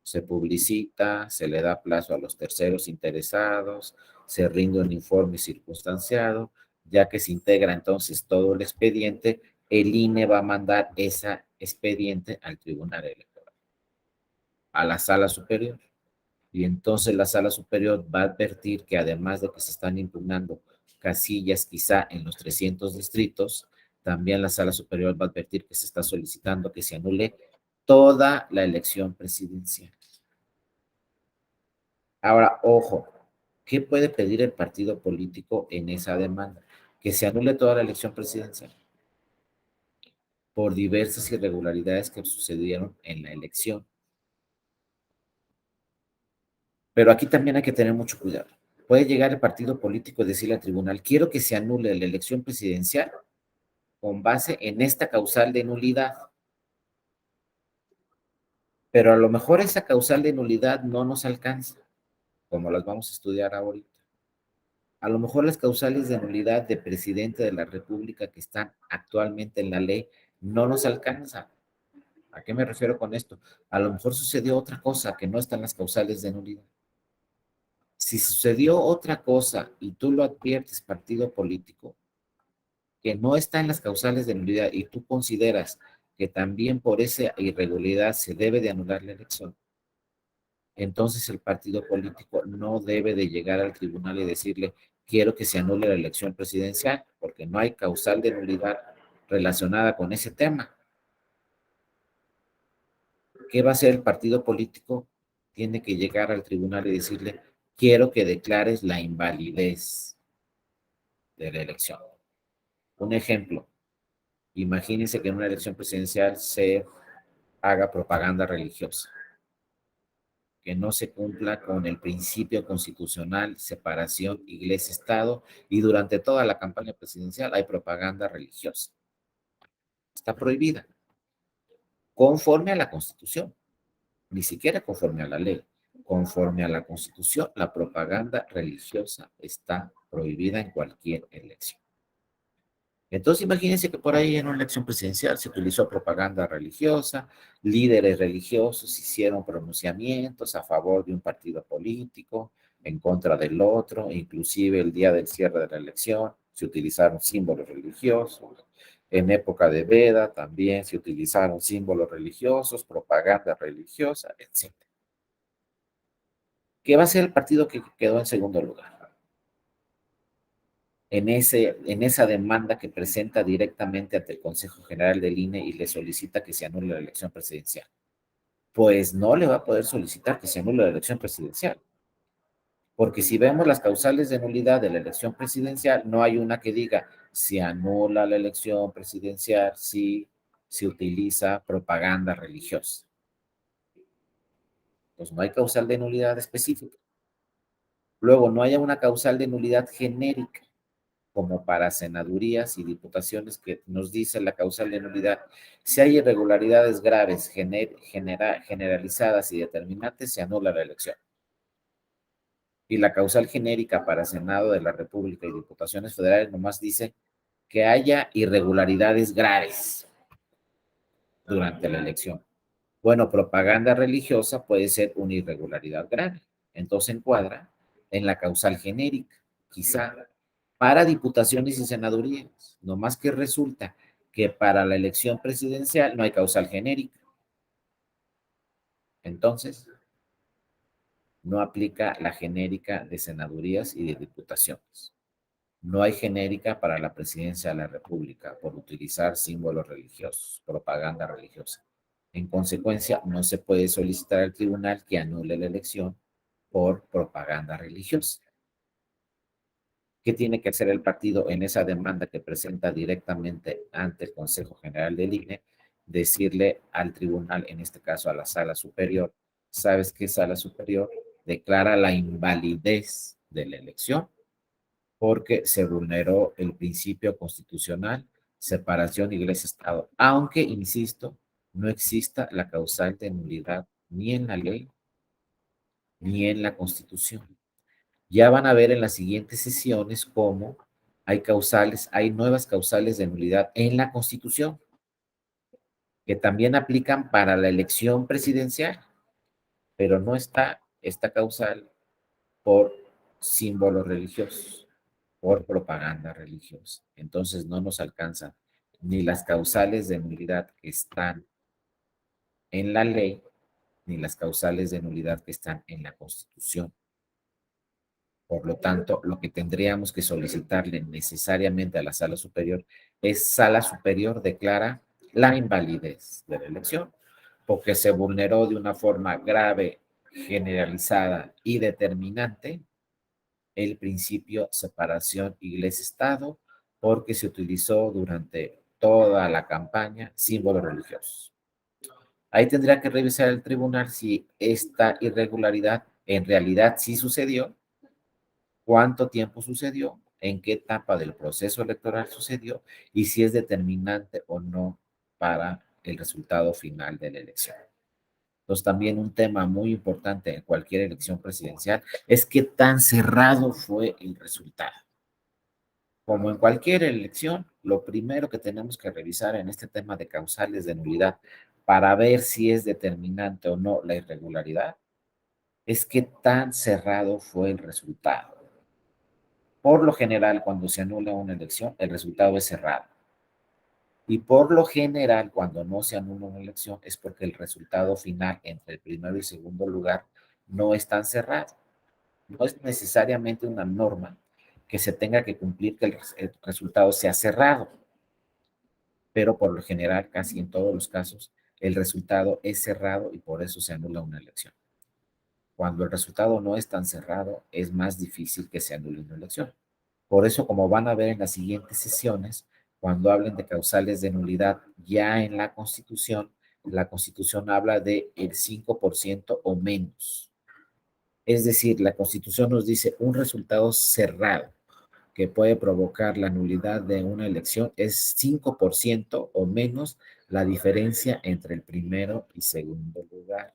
Speaker 2: Se publicita, se le da plazo a los terceros interesados, se rinde un informe circunstanciado, ya que se integra entonces todo el expediente, el INE va a mandar ese expediente al Tribunal Electoral, a la Sala Superior. Y entonces la Sala Superior va a advertir que además de que se están impugnando casillas quizá en los 300 distritos, también la Sala Superior va a advertir que se está solicitando que se anule toda la elección presidencial. Ahora, ojo, ¿qué puede pedir el partido político en esa demanda? Que se anule toda la elección presidencial por diversas irregularidades que sucedieron en la elección. Pero aquí también hay que tener mucho cuidado. Puede llegar el partido político y decirle al tribunal, quiero que se anule la elección presidencial con base en esta causal de nulidad. Pero a lo mejor esa causal de nulidad no nos alcanza, como las vamos a estudiar ahorita. A lo mejor las causales de nulidad de presidente de la República que están actualmente en la ley no nos alcanzan. ¿A qué me refiero con esto? A lo mejor sucedió otra cosa que no está en las causales de nulidad. Si sucedió otra cosa y tú lo adviertes, partido político, que no está en las causales de nulidad y tú consideras que también por esa irregularidad se debe de anular la elección, entonces el partido político no debe de llegar al tribunal y decirle, quiero que se anule la elección presidencial, porque no hay causal de nulidad relacionada con ese tema. ¿Qué va a hacer el partido político? Tiene que llegar al tribunal y decirle, quiero que declares la invalidez de la elección. Un ejemplo, imagínense que en una elección presidencial se haga propaganda religiosa, que no se cumpla con el principio constitucional, separación iglesia-estado, y durante toda la campaña presidencial hay propaganda religiosa. Está prohibida, conforme a la Constitución, ni siquiera conforme a la ley. Conforme a la Constitución, la propaganda religiosa está prohibida en cualquier elección. Entonces, imagínense que por ahí en una elección presidencial se utilizó propaganda religiosa, líderes religiosos hicieron pronunciamientos a favor de un partido político, en contra del otro, inclusive el día del cierre de la elección se utilizaron símbolos religiosos. En época de Veda también se utilizaron símbolos religiosos, propaganda religiosa, etc. ¿Qué va a ser el partido que quedó en segundo lugar? En esa demanda que presenta directamente ante el Consejo General del INE y le solicita que se anule la elección presidencial. Pues no le va a poder solicitar que se anule la elección presidencial, porque si vemos las causales de nulidad de la elección presidencial, no hay una que diga se anula la elección presidencial si se utiliza propaganda religiosa. Pues no hay causal de nulidad específica. Luego, no haya una causal de nulidad genérica, como para senadurías y diputaciones que nos dice la causal de nulidad. Si hay irregularidades graves, generalizadas y determinantes, se anula la elección. Y la causal genérica para Senado de la República y diputaciones federales nomás dice que haya irregularidades graves durante la elección. Bueno, propaganda religiosa puede ser una irregularidad grave. Entonces encuadra en la causal genérica, quizá para diputaciones y senadurías. No más que resulta que para la elección presidencial no hay causal genérica. Entonces, no aplica la genérica de senadurías y de diputaciones. No hay genérica para la presidencia de la República por utilizar símbolos religiosos, propaganda religiosa. En consecuencia, no se puede solicitar al tribunal que anule la elección por propaganda religiosa. ¿Qué tiene que hacer el partido en esa demanda que presenta directamente ante el Consejo General del INE? Decirle al tribunal, en este caso a la sala superior, ¿sabes qué sala superior? Declara la invalidez de la elección porque se vulneró el principio constitucional, separación iglesia-estado, aunque, insisto, no exista la causal de nulidad ni en la ley ni en la Constitución. Ya van a ver en las siguientes sesiones cómo hay nuevas causales de nulidad en la Constitución que también aplican para la elección presidencial, pero no está esta causal por símbolos religiosos, por propaganda religiosa. Entonces no nos alcanzan ni las causales de nulidad que están en la ley, ni las causales de nulidad que están en la Constitución. Por lo tanto, lo que tendríamos que solicitarle necesariamente a la sala superior es sala superior declara la invalidez de la elección, porque se vulneró de una forma grave generalizada y determinante el principio separación iglesia-estado, porque se utilizó durante toda la campaña símbolos religiosos. Ahí tendría que revisar el tribunal si esta irregularidad en realidad sí sucedió, cuánto tiempo sucedió, en qué etapa del proceso electoral sucedió y si es determinante o no para el resultado final de la elección. Entonces, también un tema muy importante en cualquier elección presidencial es qué tan cerrado fue el resultado. Como en cualquier elección, lo primero que tenemos que revisar en este tema de causales de nulidad para ver si es determinante o no la irregularidad es qué tan cerrado fue el resultado. Por lo general, cuando se anula una elección, el resultado es cerrado. Y por lo general, cuando no se anula una elección, es porque el resultado final entre el primero y segundo lugar no es tan cerrado. No es necesariamente una norma que se tenga que cumplir que el resultado sea cerrado, pero por lo general, casi en todos los casos, el resultado es cerrado y por eso se anula una elección. Cuando el resultado no es tan cerrado, es más difícil que se anule una elección. Por eso, como van a ver en las siguientes sesiones, cuando hablen de causales de nulidad ya en la Constitución habla de el 5% o menos. Es decir, la Constitución nos dice un resultado cerrado que puede provocar la nulidad de una elección es 5% o menos la diferencia entre el primero y segundo lugar.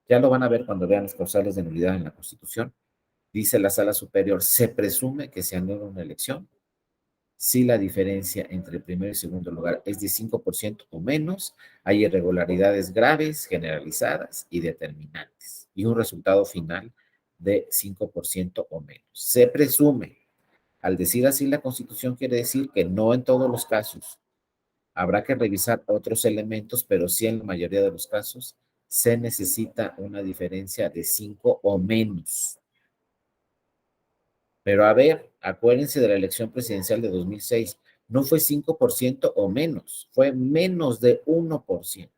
Speaker 2: Ya lo van a ver cuando vean las causales de nulidad en la Constitución. Dice la Sala Superior, se presume que se anula una elección si la diferencia entre el primer y segundo lugar es de 5% o menos, hay irregularidades graves, generalizadas y determinantes, y un resultado final de 5% o menos. Se presume. Al decir así la Constitución quiere decir que no en todos los casos. Habrá que revisar otros elementos, pero sí en la mayoría de los casos se necesita una diferencia de 5 o menos. Pero a ver, acuérdense de la elección presidencial de 2006. No fue 5% o menos, fue menos de 1%.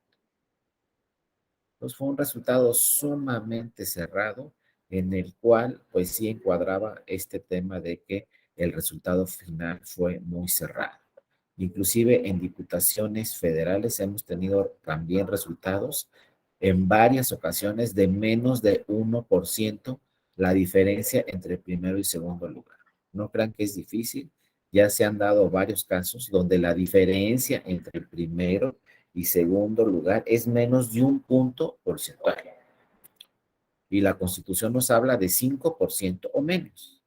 Speaker 2: Entonces fue un resultado sumamente cerrado en el cual pues sí encuadraba este tema de que el resultado final fue muy cerrado. Inclusive en diputaciones federales hemos tenido también resultados en varias ocasiones de menos de 1% la diferencia entre primero y segundo lugar. No crean que es difícil, ya se han dado varios casos donde la diferencia entre el primero y segundo lugar es menos de un punto porcentual. Y la Constitución nos habla de 5% o menos.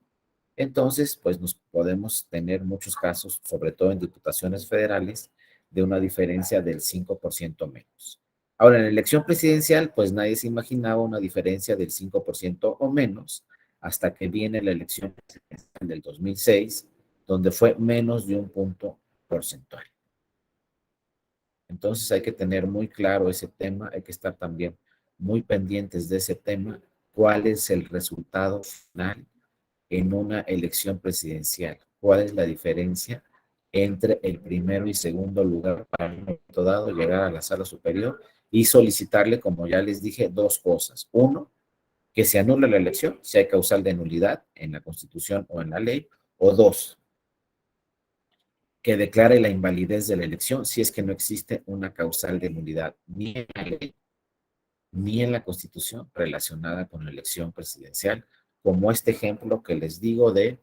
Speaker 2: Entonces, pues nos podemos tener muchos casos, sobre todo en diputaciones federales, de una diferencia del 5% menos. Ahora, en la elección presidencial, pues nadie se imaginaba una diferencia del 5% o menos hasta que viene la elección presidencial del 2006, donde fue menos de un punto porcentual. Entonces hay que tener muy claro ese tema, hay que estar también muy pendientes de ese tema, cuál es el resultado final en una elección presidencial, cuál es la diferencia entre el primero y segundo lugar para un momento dado llegar a la sala superior y solicitarle, como ya les dije, dos cosas. Uno, que se anule la elección, si hay causal de nulidad en la Constitución o en la ley, o dos, que declare la invalidez de la elección si es que no existe una causal de nulidad ni en la ley ni en la Constitución relacionada con la elección presidencial, como este ejemplo que les digo de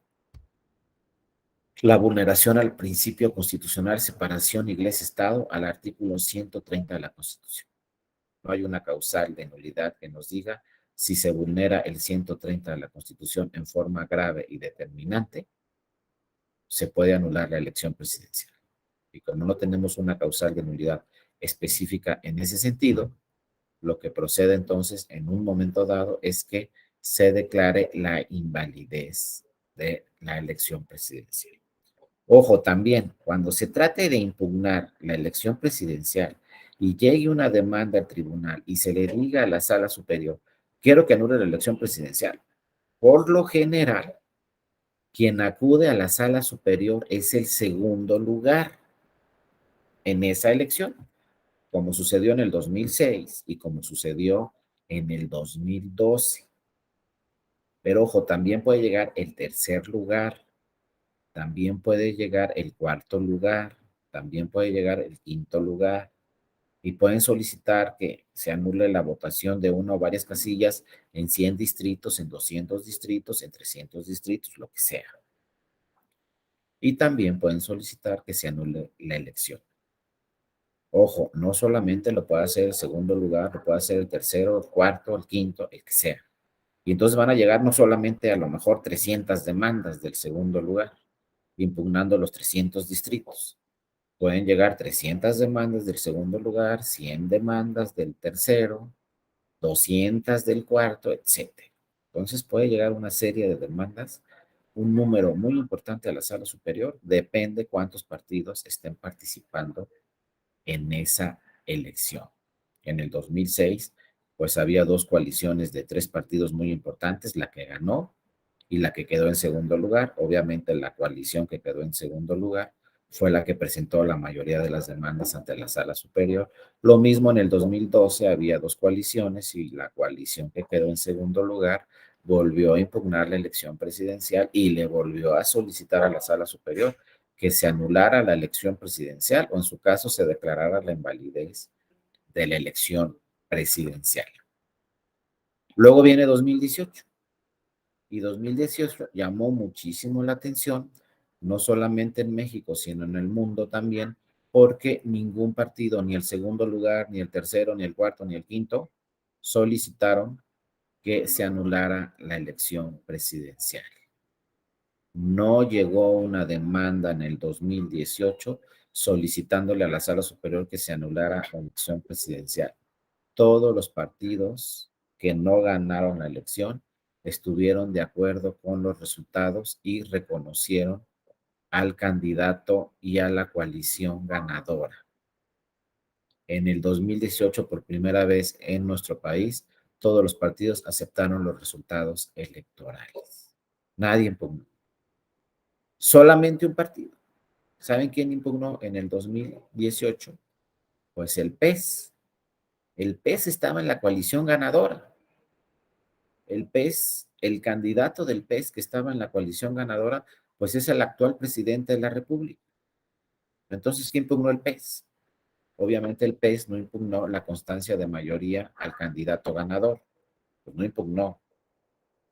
Speaker 2: la vulneración al principio constitucional de separación iglesia-estado al artículo 130 de la Constitución. No hay una causal de nulidad que nos diga si se vulnera el 130 de la Constitución en forma grave y determinante, se puede anular la elección presidencial. Y como no tenemos una causal de nulidad específica en ese sentido, lo que procede entonces en un momento dado es que se declare la invalidez de la elección presidencial. Ojo, también, cuando se trate de impugnar la elección presidencial y llegue una demanda al tribunal y se le diga a la sala superior, quiero que anule la elección presidencial, por lo general, quien acude a la sala superior es el segundo lugar en esa elección, como sucedió en el 2006 y como sucedió en el 2012. Pero ojo, también puede llegar el tercer lugar, también puede llegar el cuarto lugar, también puede llegar el quinto lugar y pueden solicitar que se anule la votación de una o varias casillas en 100 distritos, en 200 distritos, en 300 distritos, lo que sea. Y también pueden solicitar que se anule la elección. Ojo, no solamente lo puede hacer el segundo lugar, lo puede hacer el tercero, el cuarto, el quinto, el que sea. Y entonces van a llegar no solamente a lo mejor 300 demandas del segundo lugar, impugnando los 300 distritos. Pueden llegar 300 demandas del segundo lugar, 100 demandas del tercero, 200 del cuarto, etcétera. Entonces puede llegar una serie de demandas, un número muy importante a la sala superior, depende cuántos partidos estén participando en esa elección. En el 2006, pues había dos coaliciones de tres partidos muy importantes, la que ganó y la que quedó en segundo lugar. Obviamente la coalición que quedó en segundo lugar fue la que presentó la mayoría de las demandas ante la sala superior. Lo mismo en el 2012 había dos coaliciones y la coalición que quedó en segundo lugar volvió a impugnar la elección presidencial y le volvió a solicitar a la sala superior que se anulara la elección presidencial o en su caso se declarara la invalidez de la elección presidencial. Luego viene 2018 y 2018 llamó muchísimo la atención, no solamente en México, sino en el mundo también, porque ningún partido, ni el segundo lugar, ni el tercero, ni el cuarto, ni el quinto, solicitaron que se anulara la elección presidencial. No llegó una demanda en el 2018 solicitándole a la Sala Superior que se anulara la elección presidencial. Todos los partidos que no ganaron la elección estuvieron de acuerdo con los resultados y reconocieron al candidato y a la coalición ganadora. En el 2018, por primera vez en nuestro país, todos los partidos aceptaron los resultados electorales. Nadie impugnó. Solamente un partido. ¿Saben quién impugnó en el 2018? Pues el PES. El PES estaba en la coalición ganadora. El PES, el candidato del PES que estaba en la coalición ganadora, pues es el actual presidente de la República. Entonces, ¿quién impugnó el PES? Obviamente el PES no impugnó la constancia de mayoría al candidato ganador. Pues no impugnó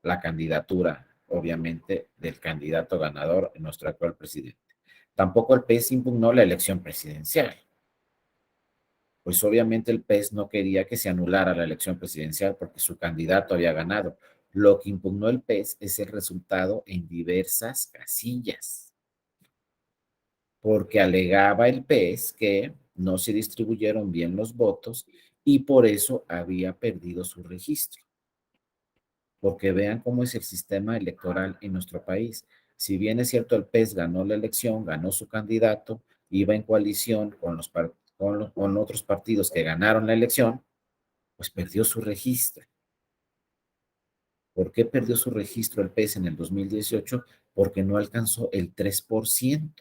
Speaker 2: la candidatura, obviamente, del candidato ganador, nuestro actual presidente. Tampoco el PES impugnó la elección presidencial. Pues obviamente el PES no quería que se anulara la elección presidencial porque su candidato había ganado. Lo que impugnó el PES es el resultado en diversas casillas, porque alegaba el PES que no se distribuyeron bien los votos y por eso había perdido su registro. Porque vean cómo es el sistema electoral en nuestro país. Si bien es cierto, el PES ganó la elección, ganó su candidato, iba en coalición con otros partidos que ganaron la elección, pues perdió su registro. ¿Por qué perdió su registro el PES en el 2018? Porque no alcanzó el 3%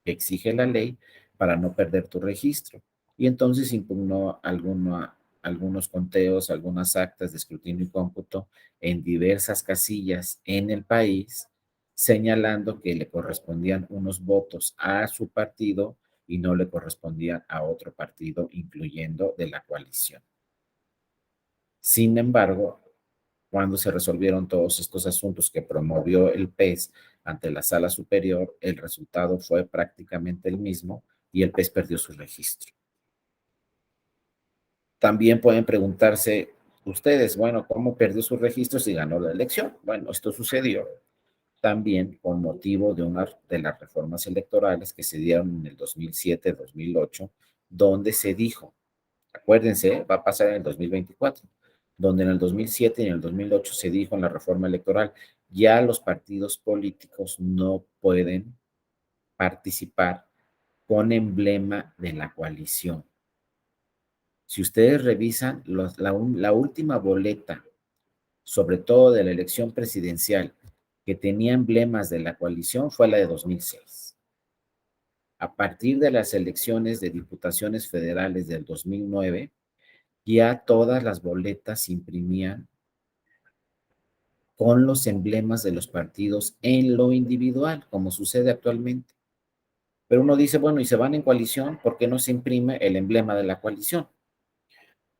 Speaker 2: que exige la ley para no perder tu registro. Y entonces impugnó algunos conteos, algunas actas de escrutinio y cómputo en diversas casillas en el país, señalando que le correspondían unos votos a su partido y no le correspondían a otro partido, incluyendo de la coalición. Sin embargo, cuando se resolvieron todos estos asuntos que promovió el PES ante la sala superior, el resultado fue prácticamente el mismo y el PES perdió su registro. También pueden preguntarse ustedes, bueno, ¿cómo perdió su registro si ganó la elección? Bueno, esto sucedió también con motivo de una de las reformas electorales que se dieron en el 2007-2008, donde se dijo, acuérdense, va a pasar en el 2024, donde en el 2007 y en el 2008 se dijo en la reforma electoral, ya los partidos políticos no pueden participar con emblema de la coalición. Si ustedes revisan la última boleta, sobre todo de la elección presidencial, que tenía emblemas de la coalición fue la de 2006. A partir de las elecciones de diputaciones federales del 2009, Ya todas las boletas se imprimían con los emblemas de los partidos en lo individual, como sucede actualmente. Pero uno dice, bueno, y se van en coalición, ¿por qué no se imprime el emblema de la coalición?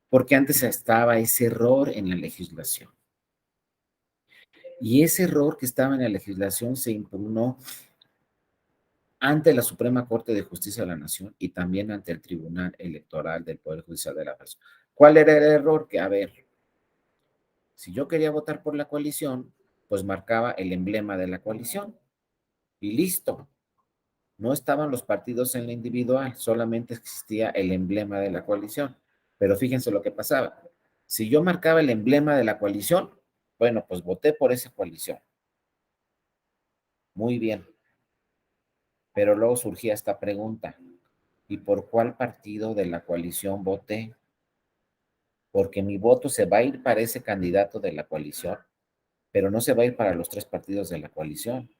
Speaker 2: Porque antes estaba ese error en la legislación. Y ese error que estaba en la legislación se impugnó ante la Suprema Corte de Justicia de la Nación y también ante el Tribunal Electoral del Poder Judicial de la Nación. ¿Cuál era el error? Que, a ver, si yo quería votar por la coalición, pues marcaba el emblema de la coalición y listo. No estaban los partidos en la individual, solamente existía el emblema de la coalición. Pero fíjense lo que pasaba. Si yo marcaba el emblema de la coalición, bueno, pues voté por esa coalición. Muy bien. Pero luego surgía esta pregunta. ¿Y por cuál partido de la coalición voté? Porque mi voto se va a ir para ese candidato de la coalición, pero no se va a ir para los tres partidos de la coalición.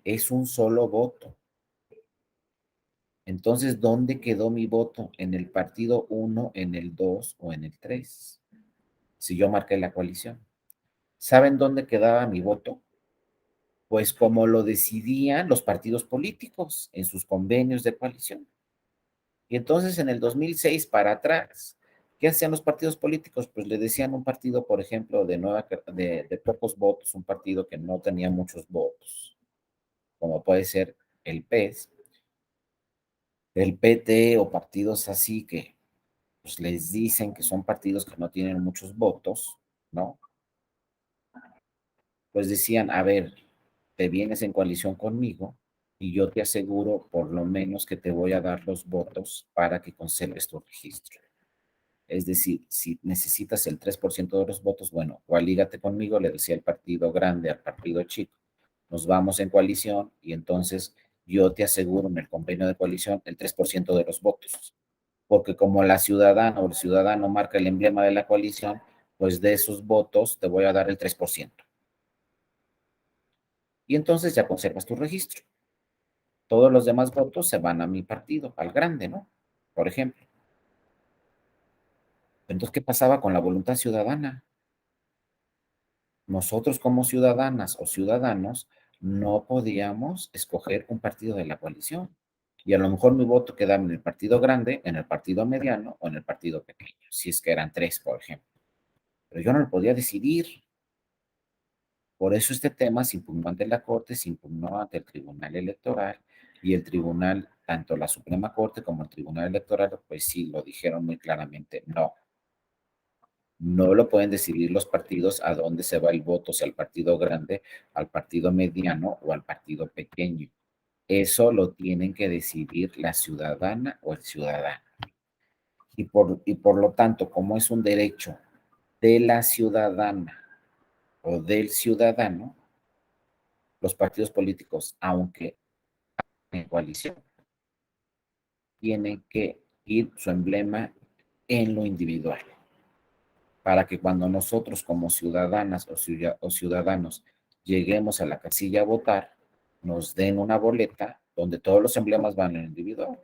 Speaker 2: Es un solo voto. Entonces, ¿dónde quedó mi voto? ¿En el partido 1, en el 2 o en el 3? Si yo marqué la coalición. ¿Saben dónde quedaba mi voto? Pues como lo decidían los partidos políticos en sus convenios de coalición. Y entonces en el 2006 para atrás, ¿qué hacían los partidos políticos? Pues le decían un partido, por ejemplo, de pocos votos, un partido que no tenía muchos votos, como puede ser el PES, el PT o partidos así que pues les dicen que son partidos que no tienen muchos votos, ¿no? Pues decían, a ver, te vienes en coalición conmigo y yo te aseguro por lo menos que te voy a dar los votos para que conserves tu registro. Es decir, si necesitas el 3% de los votos, bueno, coalígate conmigo, le decía el partido grande al partido chico. Nos vamos en coalición y entonces yo te aseguro en el convenio de coalición el 3% de los votos. Porque como la ciudadana o el ciudadano marca el emblema de la coalición, pues de esos votos te voy a dar el 3%. Y entonces ya conservas tu registro. Todos los demás votos se van a mi partido, al grande, ¿no? Por ejemplo. Entonces, ¿qué pasaba con la voluntad ciudadana? Nosotros como ciudadanas o ciudadanos no podíamos escoger un partido de la coalición. Y a lo mejor mi voto quedaba en el partido grande, en el partido mediano o en el partido pequeño, si es que eran tres, por ejemplo. Pero yo no lo podía decidir. Por eso este tema se impugnó ante la Corte, se impugnó ante el Tribunal Electoral y el Tribunal, tanto la Suprema Corte como el Tribunal Electoral, pues sí, lo dijeron muy claramente, no, no lo pueden decidir los partidos a dónde se va el voto, si al partido grande, al partido mediano o al partido pequeño. Eso lo tienen que decidir la ciudadana o el ciudadano. Y por lo tanto, como es un derecho de la ciudadana o del ciudadano, los partidos políticos, aunque en coalición, tienen que ir su emblema en lo individual, para que cuando nosotros como ciudadanas o ciudadanos lleguemos a la casilla a votar, nos den una boleta donde todos los emblemas van en lo individual.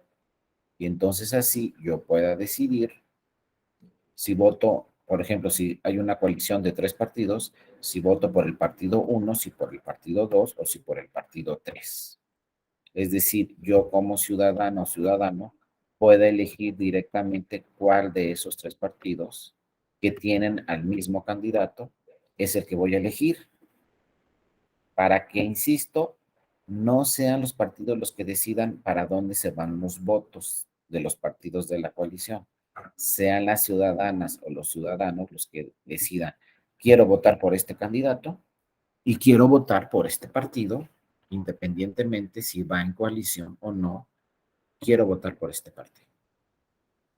Speaker 2: Y entonces así yo pueda decidir si voto, por ejemplo, si hay una coalición de tres partidos, si voto por el partido 1, si por el partido 2 o si por el partido 3. Es decir, yo como ciudadano o ciudadano puedo elegir directamente cuál de esos tres partidos que tienen al mismo candidato es el que voy a elegir, para que, insisto, no sean los partidos los que decidan para dónde se van los votos de los partidos de la coalición, sean las ciudadanas o los ciudadanos los que decidan, quiero votar por este candidato y quiero votar por este partido, independientemente si va en coalición o no, quiero votar por este partido.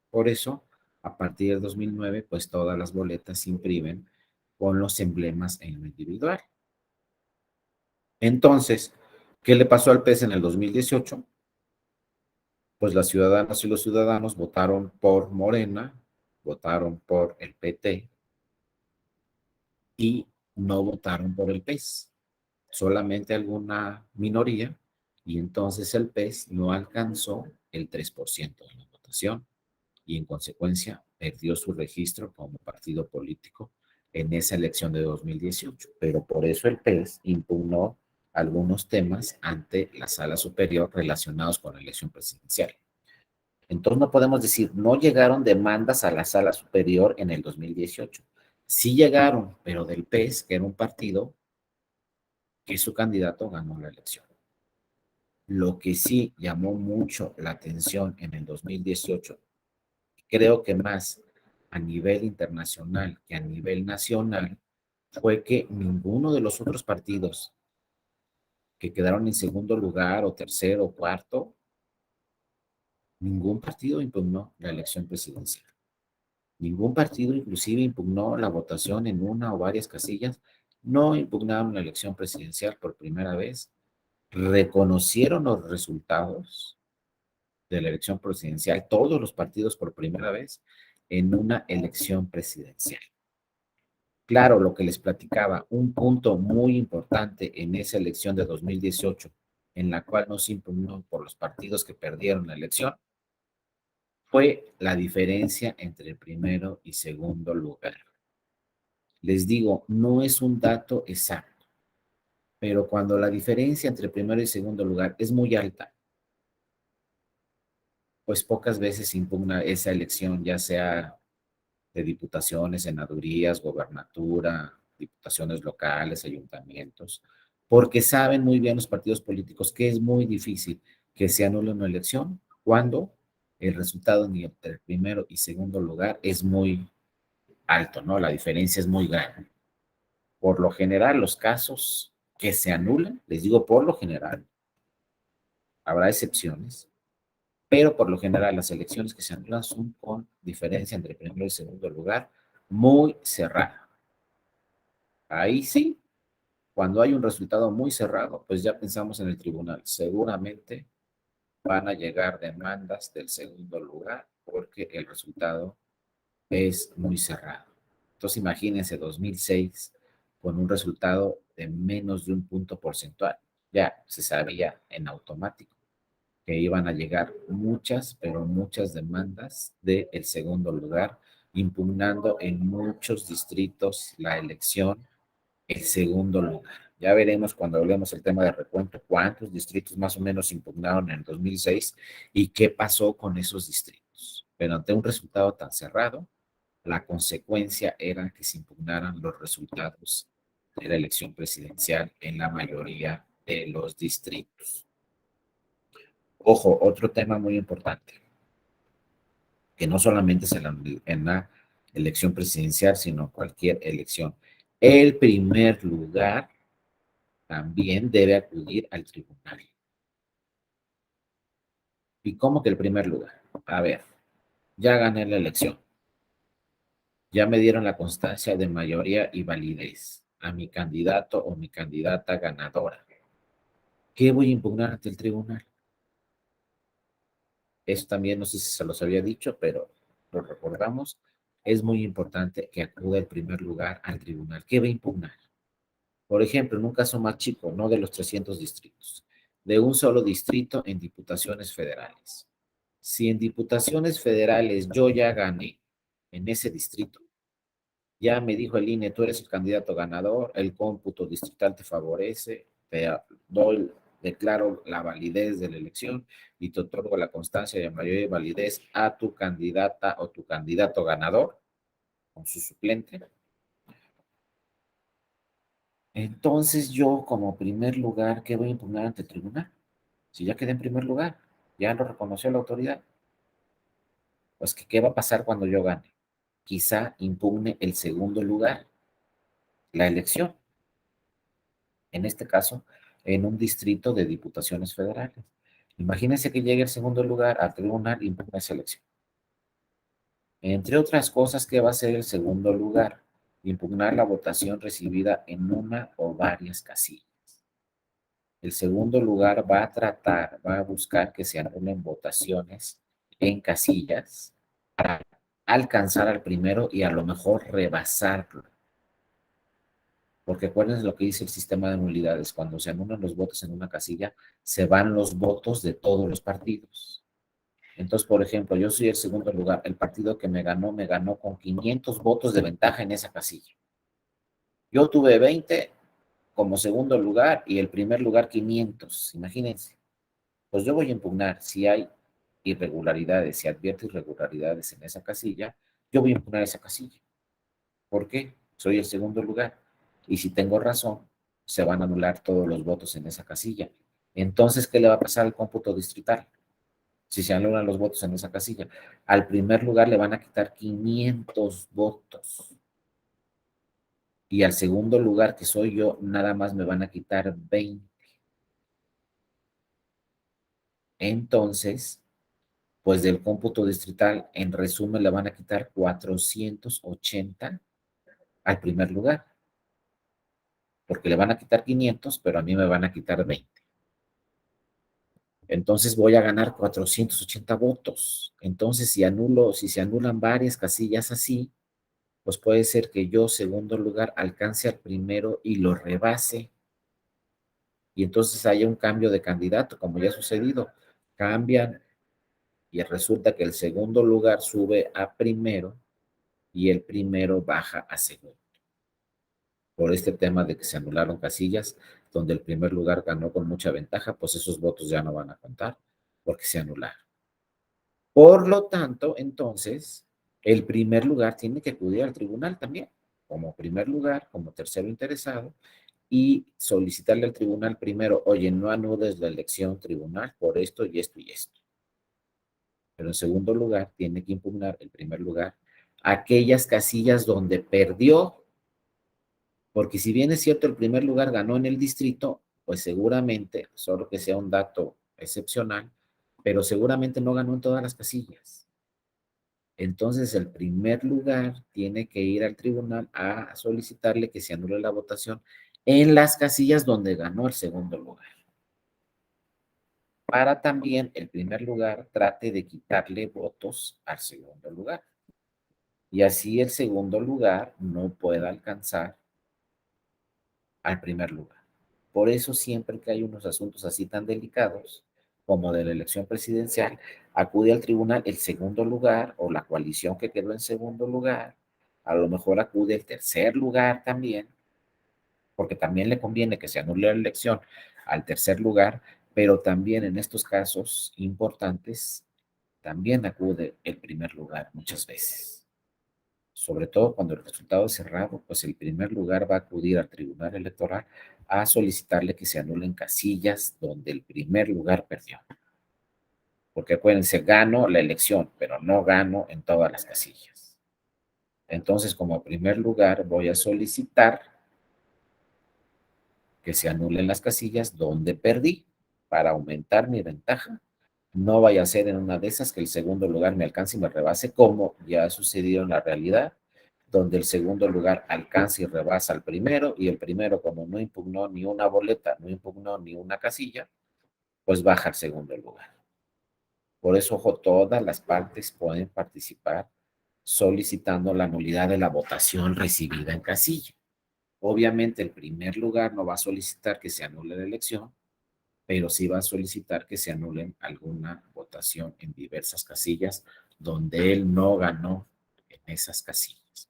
Speaker 2: Por eso, a partir del 2009, pues todas las boletas se imprimen con los emblemas en lo individual. Entonces, ¿qué le pasó al PES en el 2018? Pues las ciudadanas y los ciudadanos votaron por Morena, votaron por el PT y no votaron por el PES, solamente alguna minoría, y entonces el PES no alcanzó el 3% de la votación. y en consecuencia perdió su registro como partido político en esa elección de 2018. Pero por eso el PES impugnó algunos temas ante la sala superior relacionados con la elección presidencial. Entonces no podemos decir, no llegaron demandas a la sala superior en el 2018. Sí llegaron, pero del PES, que era un partido que su candidato ganó la elección. Lo que sí llamó mucho la atención en el 2018, creo que más a nivel internacional que a nivel nacional, fue que ninguno de los otros partidos que quedaron en segundo lugar o tercero o cuarto, ningún partido impugnó la elección presidencial. Ningún partido inclusive impugnó la votación en una o varias casillas. No impugnaron la elección presidencial por primera vez. Reconocieron los resultados de la elección presidencial, todos los partidos por primera vez, en una elección presidencial. Claro, lo que les platicaba, un punto muy importante en esa elección de 2018, en la cual no se impugnó por los partidos que perdieron la elección, fue la diferencia entre primero y segundo lugar. Les digo, no es un dato exacto, pero cuando la diferencia entre primero y segundo lugar es muy alta, pues pocas veces se impugna esa elección, ya sea de diputaciones, senadurías, gobernatura, diputaciones locales, ayuntamientos, porque saben muy bien los partidos políticos que es muy difícil que se anule una elección cuando el resultado entre el primero y segundo lugar es muy alto, ¿no? La diferencia es muy grande. Por lo general, los casos que se anulan, les digo por lo general, habrá excepciones, pero por lo general las elecciones que se anulan son con diferencia entre primero y segundo lugar muy cerrada. Ahí sí, cuando hay un resultado muy cerrado, pues ya pensamos en el tribunal. Seguramente van a llegar demandas del segundo lugar porque el resultado es muy cerrado. Entonces imagínense 2006 con un resultado de menos de un punto porcentual. Ya se sabía en automático que iban a llegar muchas, pero muchas demandas del segundo lugar, impugnando en muchos distritos la elección el segundo lugar. Ya veremos cuando hablemos el tema de recuento cuántos distritos más o menos impugnaron en el 2006 y qué pasó con esos distritos. Pero ante un resultado tan cerrado, la consecuencia era que se impugnaran los resultados de la elección presidencial en la mayoría de los distritos. Ojo, otro tema muy importante, que no solamente es en la elección presidencial, sino cualquier elección. El primer lugar también debe acudir al tribunal. ¿Y cómo que el primer lugar? A ver, ya gané la elección. Ya me dieron la constancia de mayoría y validez a mi candidato o mi candidata ganadora. ¿Qué voy a impugnar ante el tribunal? Eso también no sé si se los había dicho, pero lo recordamos. Es muy importante que acuda el primer lugar al tribunal. ¿Qué va a impugnar? Por ejemplo, en un caso más chico, no de los 300 distritos, de un solo distrito en diputaciones federales. Si en diputaciones federales yo ya gané en ese distrito, ya me dijo el INE, tú eres el candidato ganador, el cómputo distrital te favorece, te doy, declaro la validez de la elección y te otorgo la constancia de mayoría y validez a tu candidata o tu candidato ganador con su suplente. Entonces yo como primer lugar, ¿qué voy a impugnar ante el tribunal? Si ya quedé en primer lugar, ya lo reconoció la autoridad, pues ¿qué va a pasar cuando yo gane? Quizá impugne el segundo lugar, la elección, en este caso, en un distrito de diputaciones federales. Imagínense que llegue el segundo lugar al tribunal y impugna esa elección. Entre otras cosas, ¿qué va a hacer el segundo lugar? Impugnar la votación recibida en una o varias casillas. El segundo lugar va a buscar que se anulen votaciones en casillas para alcanzar al primero y a lo mejor rebasarlo. Porque acuérdense lo que dice el sistema de nulidades, cuando se anulan los votos en una casilla, se van los votos de todos los partidos. Entonces, por ejemplo, yo soy el segundo lugar. El partido que me ganó con 500 votos de ventaja en esa casilla. Yo tuve 20 como segundo lugar y el primer lugar 500, imagínense. Pues yo voy a impugnar si hay irregularidades, si advierto irregularidades en esa casilla, yo voy a impugnar esa casilla. ¿Por qué? Soy el segundo lugar. Y si tengo razón, se van a anular todos los votos en esa casilla. Entonces, ¿qué le va a pasar al cómputo distrital? Si se anulan los votos en esa casilla, al primer lugar le van a quitar 500 votos. Y al segundo lugar, que soy yo, nada más me van a quitar 20. Entonces, pues del cómputo distrital, en resumen, le van a quitar 480 al primer lugar, porque le van a quitar 500, pero a mí me van a quitar 20. Entonces voy a ganar 480 votos. Entonces, si se anulan varias casillas así, pues puede ser que yo, segundo lugar, alcance al primero y lo rebase. Y entonces haya un cambio de candidato, como ya ha sucedido. Cambian y resulta que el segundo lugar sube a primero y el primero baja a segundo. Por este tema de que se anularon casillas, donde el primer lugar ganó con mucha ventaja, pues esos votos ya no van a contar porque se anularon. Por lo tanto, entonces, el primer lugar tiene que acudir al tribunal también, como primer lugar, como tercero interesado, y solicitarle al tribunal primero, oye, no anudes la elección tribunal por esto y esto y esto. Pero en segundo lugar, tiene que impugnar el primer lugar aquellas casillas donde perdió, porque si bien es cierto el primer lugar ganó en el distrito, pues seguramente, solo que sea un dato excepcional, pero seguramente no ganó en todas las casillas. Entonces el primer lugar tiene que ir al tribunal a solicitarle que se anule la votación en las casillas donde ganó el segundo lugar. Para también el primer lugar trate de quitarle votos al segundo lugar. Y así el segundo lugar no pueda alcanzar al primer lugar. Por eso siempre que hay unos asuntos así tan delicados como de la elección presidencial, acude al tribunal el segundo lugar o la coalición que quedó en segundo lugar, a lo mejor acude el tercer lugar también, porque también le conviene que se anule la elección al tercer lugar, pero también en estos casos importantes, también acude el primer lugar muchas veces. Sobre todo cuando el resultado es cerrado, pues el primer lugar va a acudir al Tribunal Electoral a solicitarle que se anulen casillas donde el primer lugar perdió. Porque acuérdense, gano la elección, pero no gano en todas las casillas. Entonces, como primer lugar, voy a solicitar que se anulen las casillas donde perdí para aumentar mi ventaja. No vaya a ser en una de esas que el segundo lugar me alcance y me rebase, como ya ha sucedido en la realidad, donde el segundo lugar alcanza y rebasa al primero, y el primero, como no impugnó ni una boleta, no impugnó ni una casilla, pues baja al segundo lugar. Por eso, ojo, todas las partes pueden participar solicitando la nulidad de la votación recibida en casilla. Obviamente, el primer lugar no va a solicitar que se anule la elección, pero sí va a solicitar que se anulen alguna votación en diversas casillas donde él no ganó en esas casillas.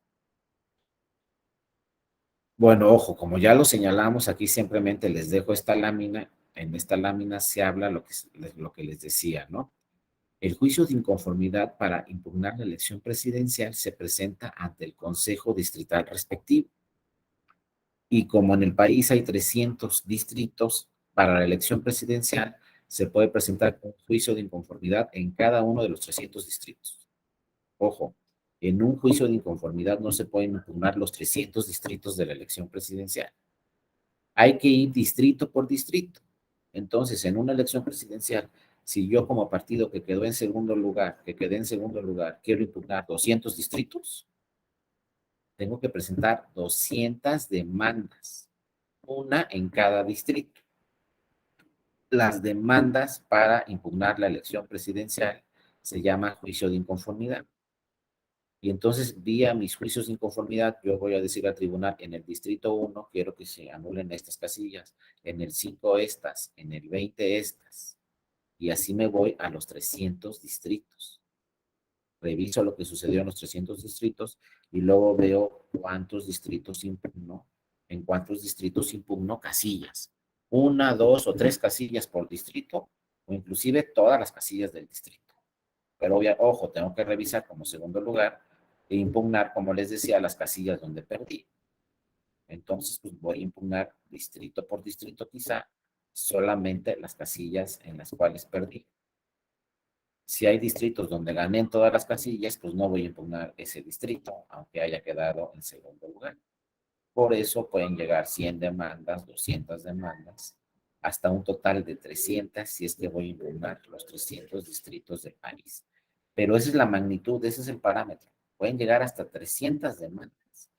Speaker 2: Bueno, ojo, como ya lo señalamos, aquí simplemente les dejo esta lámina. En esta lámina se habla lo que les decía, ¿no? El juicio de inconformidad para impugnar la elección presidencial se presenta ante el Consejo Distrital respectivo. Y como en el país hay 300 distritos para la elección presidencial, se puede presentar un juicio de inconformidad en cada uno de los 300 distritos. Ojo, en un juicio de inconformidad no se pueden impugnar los 300 distritos de la elección presidencial. Hay que ir distrito por distrito. Entonces, en una elección presidencial, si yo como partido que quedó en segundo lugar, que quedé en segundo lugar, quiero impugnar 200 distritos, tengo que presentar 200 demandas, una en cada distrito. Las demandas para impugnar la elección presidencial se llama juicio de inconformidad. Y entonces, vía mis juicios de inconformidad, yo voy a decir al tribunal, en el distrito 1 quiero que se anulen estas casillas, en el 5 estas, en el 20 estas. y así me voy a los 300 distritos. Reviso lo que sucedió en los 300 distritos y luego veo cuántos distritos impugno, en cuántos distritos impugno casillas. Una, dos o tres casillas por distrito, o inclusive todas las casillas del distrito. Pero ojo, tengo que revisar como segundo lugar e impugnar, como les decía, las casillas donde perdí. Entonces, pues voy a impugnar distrito por distrito quizá, solamente las casillas en las cuales perdí. Si hay distritos donde gané en todas las casillas, pues no voy a impugnar ese distrito, aunque haya quedado en segundo lugar. Por eso pueden llegar 100 demandas, 200 demandas, hasta un total de 300 si es que voy a impugnar los 300 distritos del país. Pero esa es la magnitud, ese es el parámetro. Pueden llegar hasta 300 demandas,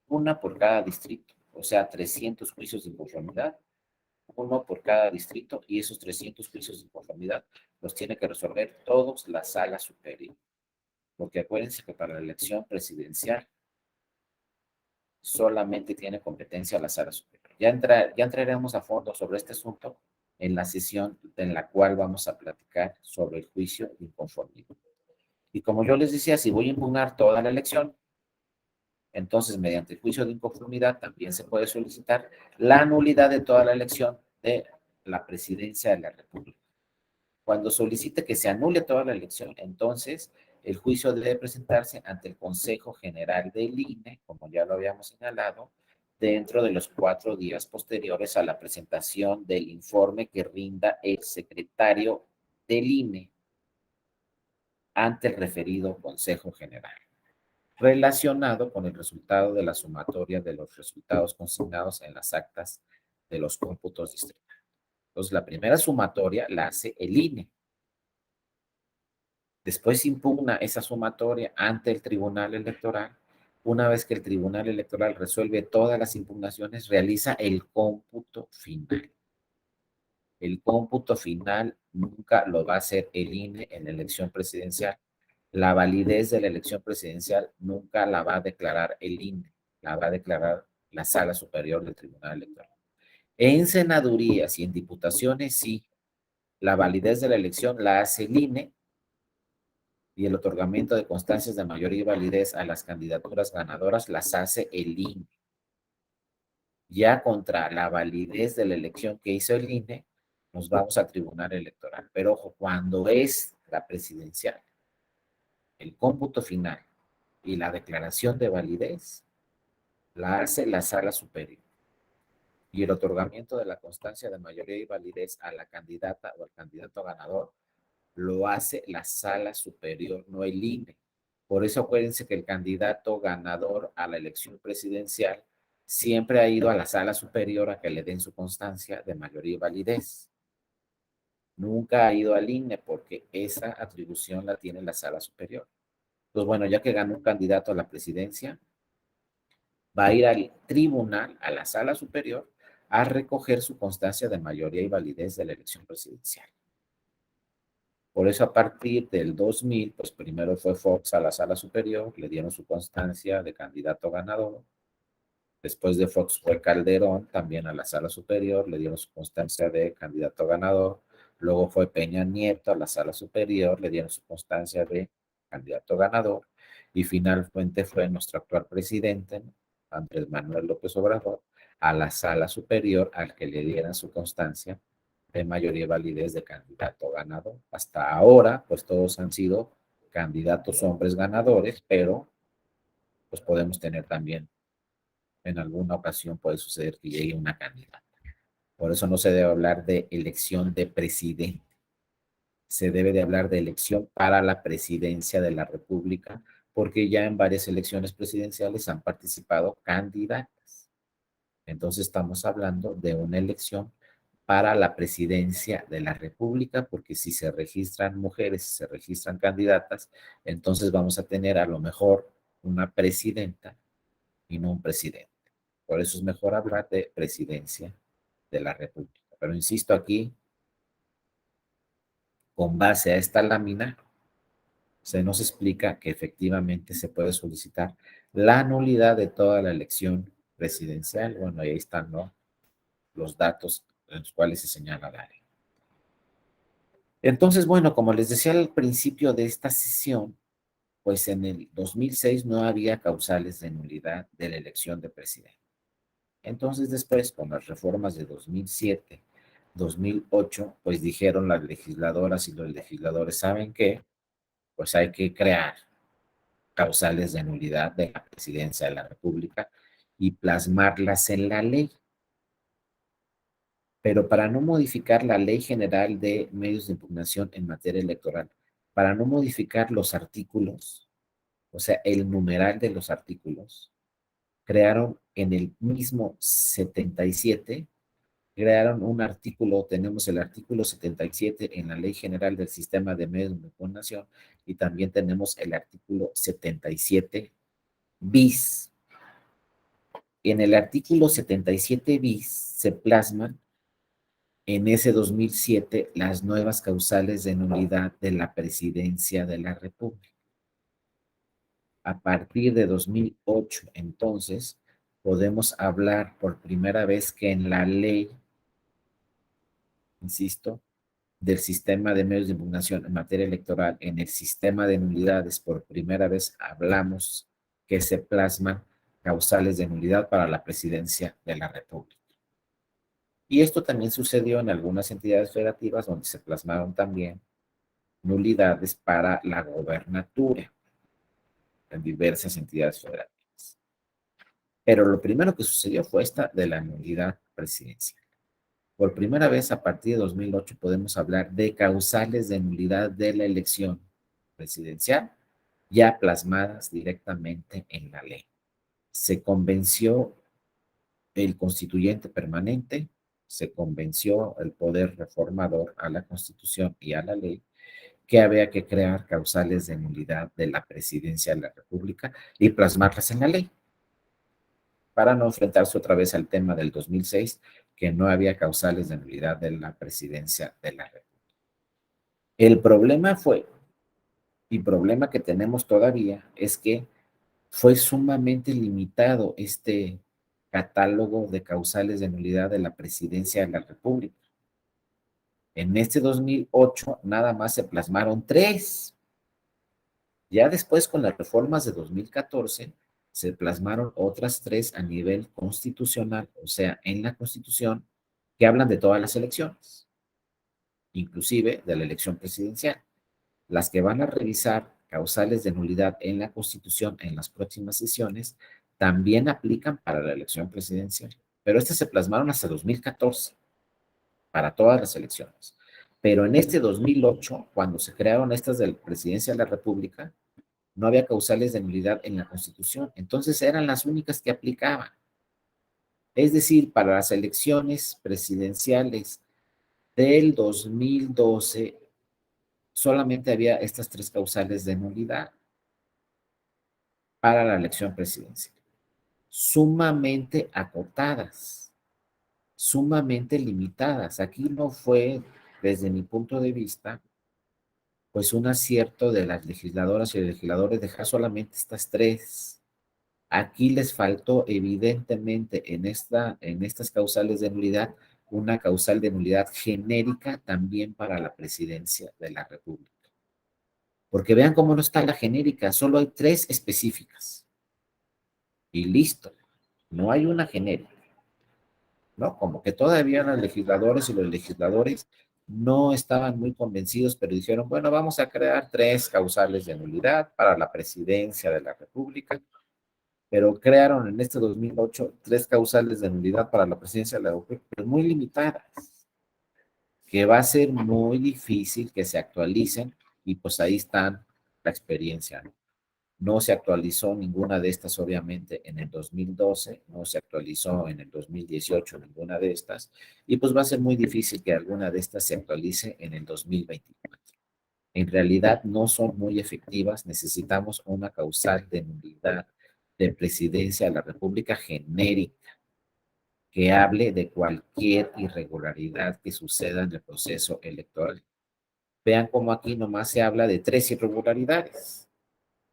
Speaker 2: una por cada distrito, o sea, 300 juicios de inconformidad, uno por cada distrito, y esos 300 juicios de inconformidad los tiene que resolver todos la sala superior. Porque acuérdense que para la elección presidencial solamente tiene competencia la sala superior. Ya entraremos a fondo sobre este asunto en la sesión en la cual vamos a platicar sobre el juicio de inconformidad. Y como yo les decía, si voy a impugnar toda la elección, entonces mediante el juicio de inconformidad también se puede solicitar la nulidad de toda la elección de la presidencia de la República. Cuando solicite que se anule toda la elección, entonces el juicio debe presentarse ante el Consejo General del INE, como ya lo habíamos señalado, dentro de los 4 días posteriores a la presentación del informe que rinda el secretario del INE ante el referido Consejo General, relacionado con el resultado de la sumatoria de los resultados consignados en las actas de los cómputos distritales. Entonces, la primera sumatoria la hace el INE. Después impugna esa sumatoria ante el Tribunal Electoral. Una vez que el Tribunal Electoral resuelve todas las impugnaciones, realiza el cómputo final. El cómputo final nunca lo va a hacer el INE en la elección presidencial. La validez de la elección presidencial nunca la va a declarar el INE, la va a declarar la Sala Superior del Tribunal Electoral. En senadurías y en diputaciones, sí, la validez de la elección la hace el INE y el otorgamiento de constancias de mayoría y validez a las candidaturas ganadoras las hace el INE. Ya contra la validez de la elección que hizo el INE, nos vamos al Tribunal Electoral. Pero ojo, cuando es la presidencial, el cómputo final y la declaración de validez la hace la Sala Superior. Y el otorgamiento de la constancia de mayoría y validez a la candidata o al candidato ganador lo hace la Sala Superior, no el INE. Por eso acuérdense que el candidato ganador a la elección presidencial siempre ha ido a la Sala Superior a que le den su constancia de mayoría y validez. Nunca ha ido al INE porque esa atribución la tiene la Sala Superior. Entonces, bueno, ya que ganó un candidato a la presidencia, va a ir al tribunal, a la Sala Superior, a recoger su constancia de mayoría y validez de la elección presidencial. Por eso a partir del 2000, pues primero fue Fox a la Sala Superior, le dieron su constancia de candidato ganador. Después de Fox fue Calderón, también a la Sala Superior, le dieron su constancia de candidato ganador. Luego fue Peña Nieto a la Sala Superior, le dieron su constancia de candidato ganador. Y finalmente fue nuestro actual presidente, Andrés Manuel López Obrador, a la Sala Superior al que le dieran su constancia de mayoría y validez de candidato ganador. Hasta ahora, pues todos han sido candidatos hombres ganadores, pero pues podemos tener también, en alguna ocasión puede suceder que llegue una candidata. Por eso no se debe hablar de elección de presidente, se debe de hablar de elección para la presidencia de la República, porque ya en varias elecciones presidenciales han participado candidatas. Entonces estamos hablando de una elección para la presidencia de la República, porque si se registran mujeres, si se registran candidatas, entonces vamos a tener a lo mejor una presidenta y no un presidente. Por eso es mejor hablar de presidencia de la República. Pero insisto aquí, con base a esta lámina, se nos explica que efectivamente se puede solicitar la nulidad de toda la elección presidencial. Bueno, ahí están, ¿no?, los datos en los cuales se señala la ley. Entonces, bueno, como les decía al principio de esta sesión, pues en el 2006 no había causales de nulidad de la elección de presidente. Entonces después, con las reformas de 2007, 2008, pues dijeron las legisladoras y los legisladores, ¿saben qué? Pues hay que crear causales de nulidad de la presidencia de la República y plasmarlas en la ley. Pero para no modificar la Ley General de Medios de Impugnación en materia electoral, para no modificar los artículos, o sea, el numeral de los artículos, crearon en el mismo 77, crearon un artículo, tenemos el artículo 77 en la Ley General del Sistema de Medios de Impugnación y también tenemos el artículo 77 bis. En el artículo 77 bis se plasman en ese 2007 las nuevas causales de nulidad de la presidencia de la República. A partir de 2008, entonces, podemos hablar por primera vez que en la ley, insisto, del sistema de medios de impugnación en materia electoral, en el sistema de nulidades, por primera vez hablamos que se plasman causales de nulidad para la presidencia de la República. Y esto también sucedió en algunas entidades federativas donde se plasmaron también nulidades para la gobernatura en diversas entidades federativas. Pero lo primero que sucedió fue esta de la nulidad presidencial. Por primera vez a partir de 2008 podemos hablar de causales de nulidad de la elección presidencial ya plasmadas directamente en la ley. Se convenció el constituyente permanente, se convenció el poder reformador a la Constitución y a la ley que había que crear causales de nulidad de la presidencia de la República y plasmarlas en la ley para no enfrentarse otra vez al tema del 2006, que no había causales de nulidad de la presidencia de la República. El problema fue, y problema que tenemos todavía, es que fue sumamente limitado este catálogo de causales de nulidad de la presidencia de la República. En este 2008 nada más se plasmaron 3. Ya después, con las reformas de 2014, se plasmaron otras 3 a nivel constitucional, o sea, en la Constitución, que hablan de todas las elecciones, inclusive de la elección presidencial. Las que van a revisar causales de nulidad en la Constitución en las próximas sesiones también aplican para la elección presidencial, pero estas se plasmaron hasta 2014 para todas las elecciones. Pero en este 2008, cuando se crearon estas de la presidencia de la República, no había causales de nulidad en la Constitución, entonces eran las únicas que aplicaban. Es decir, para las elecciones presidenciales del 2012, solamente había estas 3 causales de nulidad para la elección presidencial, sumamente acotadas, sumamente limitadas. Aquí no fue, desde mi punto de vista, pues un acierto de las legisladoras y legisladores dejar solamente estas 3. Aquí les faltó evidentemente en estas causales de nulidad una causal de nulidad genérica también para la presidencia de la República. Porque vean cómo no está la genérica, solo hay 3 específicas. Y listo, no hay una genérica, ¿no? Como que todavía los legisladores y los legisladores no estaban muy convencidos, pero dijeron, bueno, vamos a crear 3 causales de nulidad para la presidencia de la República, pero crearon en este 2008 3 causales de nulidad para la presidencia de la República, pero muy limitadas, que va a ser muy difícil que se actualicen, y pues ahí está la experiencia, ¿no? No se actualizó ninguna de estas, obviamente, en el 2012, no se actualizó en el 2018 ninguna de estas, y pues va a ser muy difícil que alguna de estas se actualice en el 2024. En realidad no son muy efectivas, necesitamos una causal de nulidad de presidencia de la República genérica que hable de cualquier irregularidad que suceda en el proceso electoral. Vean cómo aquí nomás se habla de 3 irregularidades.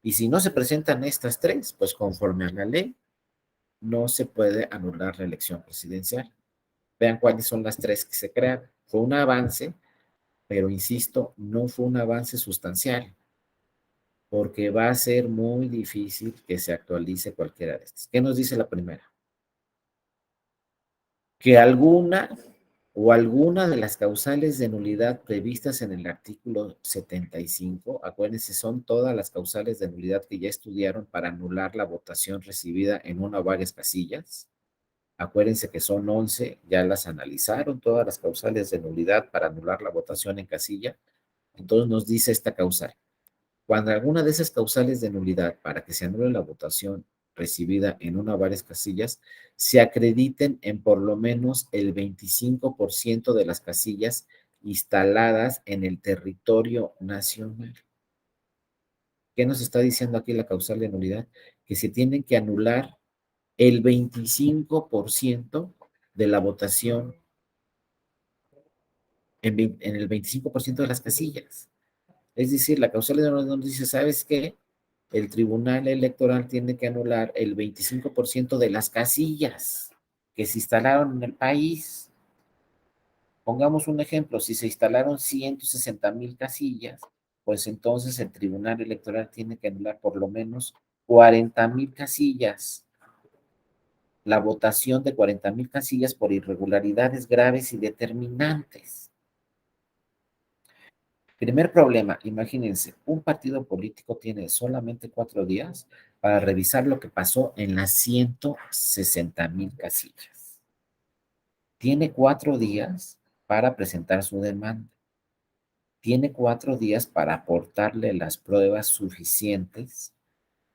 Speaker 2: Y si no se presentan estas 3, pues conforme a la ley, no se puede anular la elección presidencial. Vean cuáles son las 3 que se crean. Fue un avance, pero insisto, no fue un avance sustancial, porque va a ser muy difícil que se actualice cualquiera de estas. ¿Qué nos dice la primera? Que alguna de las causales de nulidad previstas en el artículo 75, acuérdense, son todas las causales de nulidad que ya estudiaron para anular la votación recibida en una o varias casillas. Acuérdense que son 11, ya las analizaron todas las causales de nulidad para anular la votación en casilla. Entonces nos dice esta causal: cuando alguna de esas causales de nulidad para que se anule la votación recibida en una o varias casillas se acrediten en por lo menos el 25% de las casillas instaladas en el territorio nacional. ¿Qué nos está diciendo aquí la causal de nulidad? Que se tienen que anular el 25% de la votación en el 25% de las casillas. Es decir, la causal de nulidad nos dice, ¿sabes qué? El Tribunal Electoral tiene que anular el 25% de las casillas que se instalaron en el país. Pongamos un ejemplo, si se instalaron 160,000 casillas, pues entonces el Tribunal Electoral tiene que anular por lo menos 40,000 casillas. La votación de 40,000 casillas por irregularidades graves y determinantes. Primer problema, imagínense, un partido político tiene solamente 4 días para revisar lo que pasó en las 160,000 casillas. Tiene 4 días para presentar su demanda. Tiene 4 días para aportarle las pruebas suficientes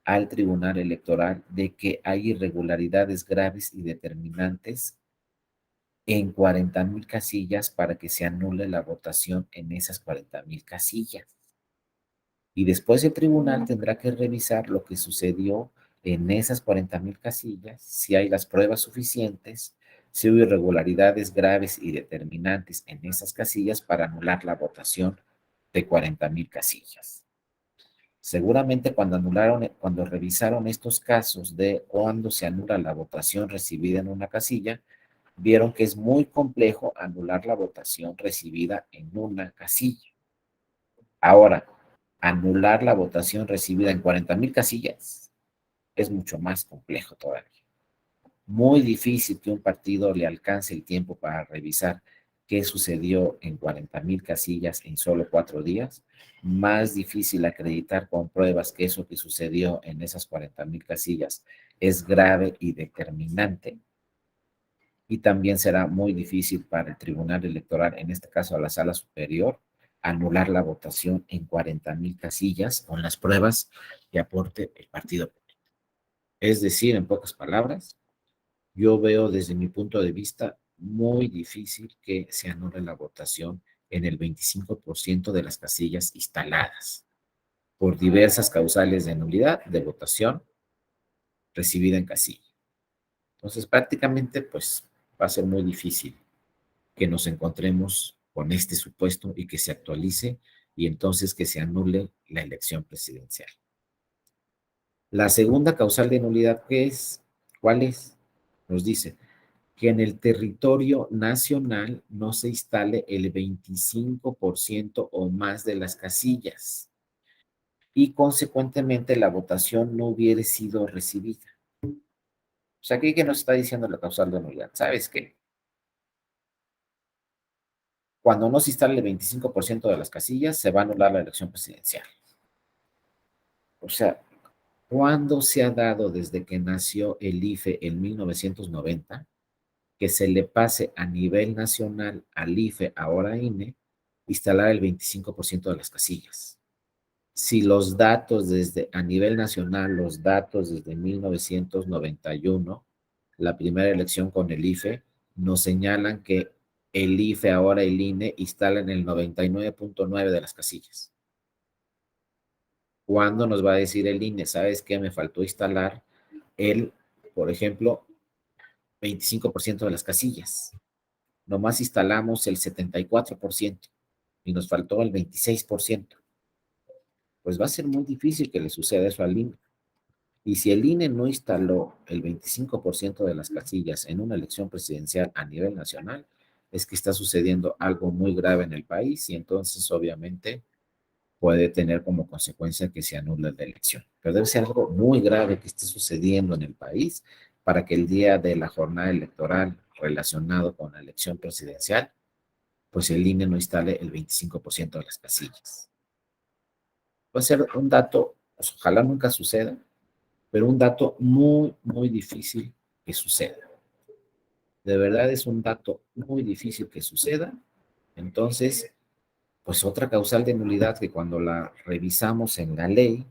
Speaker 2: al Tribunal Electoral de que hay irregularidades graves y determinantes en 40,000 casillas para que se anule la votación en esas 40,000 casillas. Y después el tribunal tendrá que revisar lo que sucedió en esas 40,000 casillas, si hay las pruebas suficientes, si hubo irregularidades graves y determinantes en esas casillas para anular la votación de 40,000 casillas. Seguramente cuando revisaron estos casos de cuando se anula la votación recibida en una casilla, vieron que es muy complejo anular la votación recibida en una casilla. Ahora, anular la votación recibida en 40,000 casillas es mucho más complejo todavía. Muy difícil que un partido le alcance el tiempo para revisar qué sucedió en 40,000 casillas en solo 4 días. Más difícil acreditar con pruebas que eso que sucedió en esas 40,000 casillas es grave y determinante. Y también será muy difícil para el Tribunal Electoral, en este caso a la Sala Superior, anular la votación en 40,000 casillas con las pruebas que aporte el partido. Es decir, en pocas palabras, yo veo desde mi punto de vista muy difícil que se anule la votación en el 25% de las casillas instaladas por diversas causales de nulidad de votación recibida en casilla. Entonces, prácticamente, pues, va a ser muy difícil que nos encontremos con este supuesto y que se actualice y entonces que se anule la elección presidencial. La segunda causal de nulidad, ¿qué es? ¿Cuál es? Nos dice que en el territorio nacional no se instale el 25% o más de las casillas y consecuentemente la votación no hubiera sido recibida. O sea, ¿qué nos está diciendo la causal de nulidad? ¿Sabes qué? Cuando no se instale el 25% de las casillas, se va a anular la elección presidencial. O sea, ¿cuándo se ha dado desde que nació el IFE en 1990 que se le pase a nivel nacional al IFE, ahora INE, instalar el 25% de las casillas? Si los datos desde a nivel nacional, los datos desde 1991, la primera elección con el IFE, nos señalan que el IFE, ahora el INE, instalan el 99.9 de las casillas. ¿Cuándo nos va a decir el INE? ¿Sabes qué? Me faltó instalar el, por ejemplo, 25% de las casillas. Nomás instalamos el 74% y nos faltó el 26%. Pues va a ser muy difícil que le suceda eso al INE. Y si el INE no instaló el 25% de las casillas en una elección presidencial a nivel nacional, es que está sucediendo algo muy grave en el país y entonces obviamente puede tener como consecuencia que se anule la elección. Pero debe ser algo muy grave que esté sucediendo en el país para que el día de la jornada electoral relacionado con la elección presidencial, pues el INE no instale el 25% de las casillas. Puede ser un dato, pues, ojalá nunca suceda, pero un dato muy, muy difícil que suceda. De verdad es un dato muy difícil que suceda. Entonces, pues otra causal de nulidad que cuando la revisamos en la ley,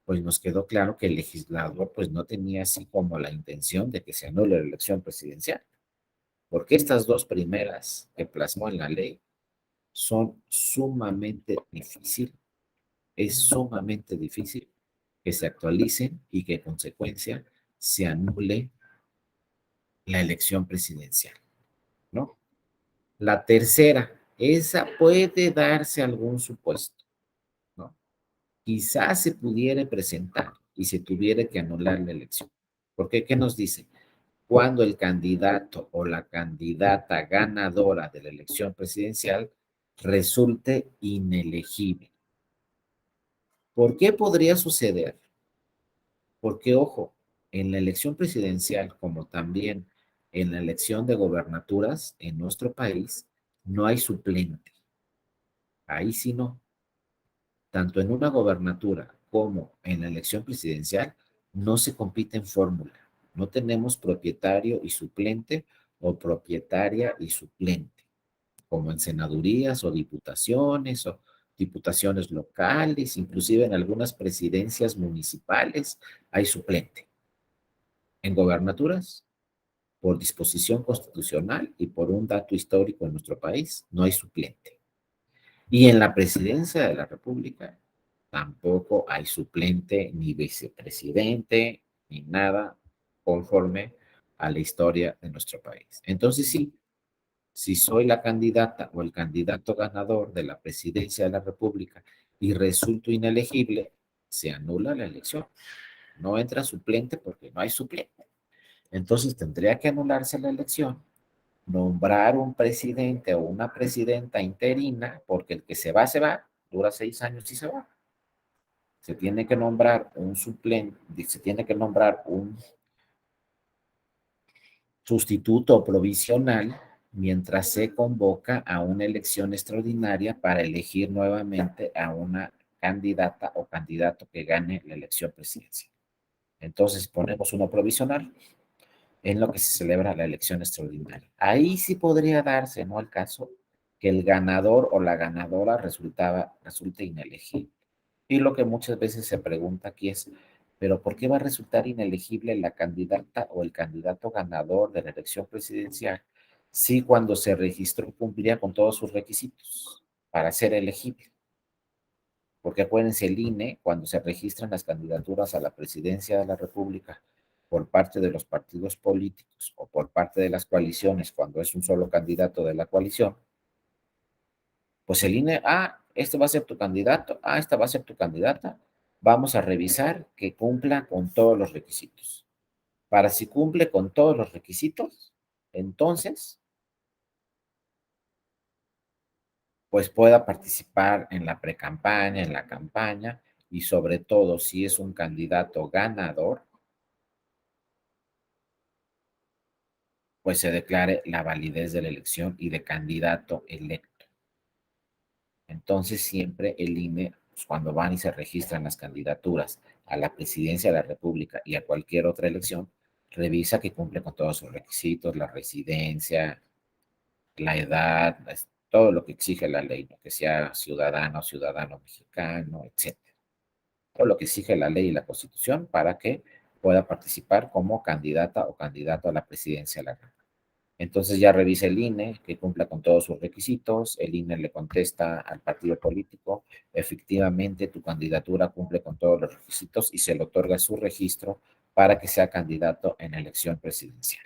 Speaker 2: pues nos quedó claro que el legislador pues no tenía así como la intención de que se anule la elección presidencial, porque estas dos primeras que plasmó en la ley son sumamente difíciles, es sumamente difícil que se actualicen y que en consecuencia se anule la elección presidencial, ¿no? La tercera, esa puede darse algún supuesto, ¿no? Quizás se pudiera presentar y se tuviera que anular la elección. Porque, ¿qué nos dice? Cuando el candidato o la candidata ganadora de la elección presidencial resulte inelegible. ¿Por qué podría suceder? Porque, ojo, en la elección presidencial, como también en la elección de gobernaturas en nuestro país, no hay suplente. Ahí sí no. Tanto en una gobernatura como en la elección presidencial, no se compite en fórmula. No tenemos propietario y suplente o propietaria y suplente, como en senadurías o diputaciones locales, inclusive en algunas presidencias municipales hay suplente. En gobernaturas, por disposición constitucional y por un dato histórico en nuestro país, no hay suplente. Y en la presidencia de la República tampoco hay suplente ni vicepresidente ni nada conforme a la historia de nuestro país. Entonces sí, si soy la candidata o el candidato ganador de la presidencia de la República y resulto inelegible, se anula la elección. No entra suplente porque no hay suplente. Entonces tendría que anularse la elección, nombrar un presidente o una presidenta interina, porque el que se va, dura 6 años y se va. Se tiene que nombrar un suplente, se tiene que nombrar un sustituto provisional mientras se convoca a una elección extraordinaria para elegir nuevamente a una candidata o candidato que gane la elección presidencial. Entonces ponemos uno provisional en lo que se celebra la elección extraordinaria. Ahí sí podría darse, ¿no? El caso que el ganador o la ganadora resulte inelegible. Y lo que muchas veces se pregunta aquí es, ¿pero por qué va a resultar inelegible la candidata o el candidato ganador de la elección presidencial si cuando se registró cumplía con todos sus requisitos para ser elegible? Porque acuérdense, el INE, cuando se registran las candidaturas a la presidencia de la República por parte de los partidos políticos o por parte de las coaliciones, cuando es un solo candidato de la coalición, pues el INE, este va a ser tu candidato, esta va a ser tu candidata, vamos a revisar que cumpla con todos los requisitos. Para si cumple con todos los requisitos, entonces, pues pueda participar en la precampaña, en la campaña y sobre todo si es un candidato ganador, pues se declare la validez de la elección y de candidato electo. Entonces siempre el INE, pues, cuando van y se registran las candidaturas a la presidencia de la República y a cualquier otra elección, revisa que cumple con todos sus requisitos, la residencia, la edad, todo lo que exige la ley, ¿no? Que sea ciudadano, ciudadano mexicano, etcétera. Todo lo que exige la ley y la Constitución para que pueda participar como candidata o candidato a la presidencia de la República. Entonces ya revisa el INE que cumpla con todos sus requisitos, el INE le contesta al partido político, efectivamente tu candidatura cumple con todos los requisitos y se le otorga su registro para que sea candidato en la elección presidencial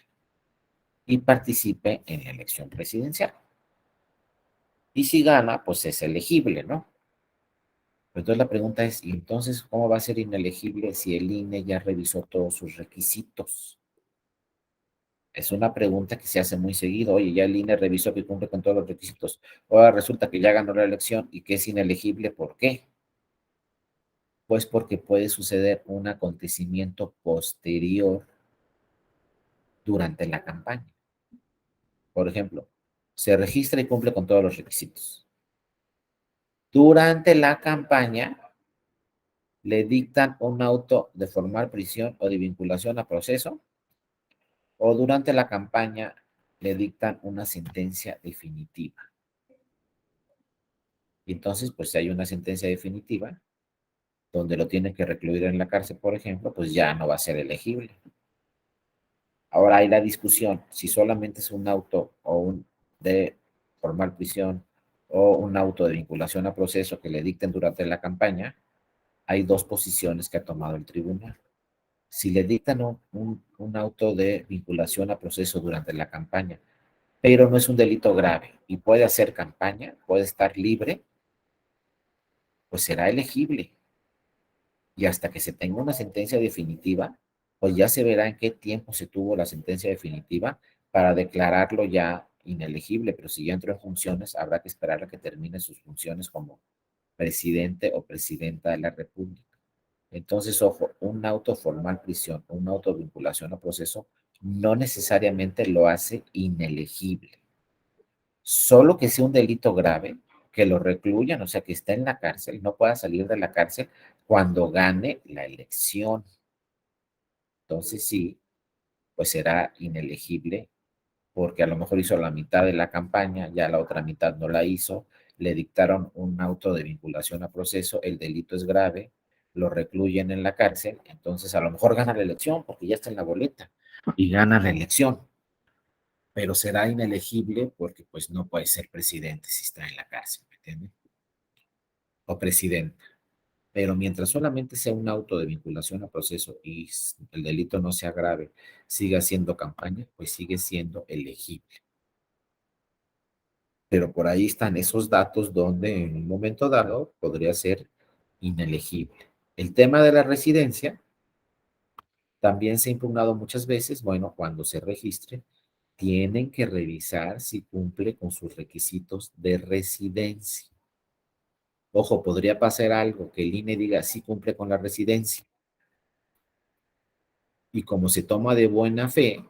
Speaker 2: y participe en la elección presidencial. Y si gana, pues es elegible, ¿no? Pero entonces la pregunta es, ¿y entonces cómo va a ser inelegible si el INE ya revisó todos sus requisitos? Es una pregunta que se hace muy seguido. Oye, ya el INE revisó que cumple con todos los requisitos. Ahora resulta que ya ganó la elección y que es inelegible. ¿Por qué? Pues porque puede suceder un acontecimiento posterior durante la campaña. Por ejemplo, se registra y cumple con todos los requisitos. Durante la campaña le dictan un auto de formal prisión o de vinculación a proceso, o durante la campaña le dictan una sentencia definitiva. Y entonces, pues si hay una sentencia definitiva donde lo tienen que recluir en la cárcel, por ejemplo, pues ya no va a ser elegible. Ahora hay la discusión si solamente es un auto o un de formal prisión o un auto de vinculación a proceso que le dicten durante la campaña. Hay dos posiciones que ha tomado el tribunal. Si le dictan un auto de vinculación a proceso durante la campaña, pero no es un delito grave y puede hacer campaña, puede estar libre, pues será elegible. Y hasta que se tenga una sentencia definitiva, pues ya se verá en qué tiempo se tuvo la sentencia definitiva para declararlo ya inelegible, pero si ya entró en funciones, habrá que esperar a que termine sus funciones como presidente o presidenta de la República. Entonces, ojo, un auto formal prisión, una autovinculación a proceso, no necesariamente lo hace inelegible. Solo que sea un delito grave, que lo recluyan, o sea, que esté en la cárcel, no pueda salir de la cárcel cuando gane la elección. Entonces, sí, pues será inelegible porque a lo mejor hizo la mitad de la campaña, ya la otra mitad no la hizo, le dictaron un auto de vinculación a proceso, el delito es grave, lo recluyen en la cárcel, entonces a lo mejor gana la elección porque ya está en la boleta y gana la elección, pero será inelegible porque pues no puede ser presidente si está en la cárcel, ¿me entiendes? O presidenta. Pero mientras solamente sea un auto de vinculación a proceso y el delito no sea grave, siga siendo campaña, pues sigue siendo elegible. Pero por ahí están esos datos donde en un momento dado podría ser inelegible. El tema de la residencia también se ha impugnado muchas veces. Bueno, cuando se registre, tienen que revisar si cumple con sus requisitos de residencia. Ojo, podría pasar algo que el INE diga sí cumple con la residencia y como se toma de buena fe,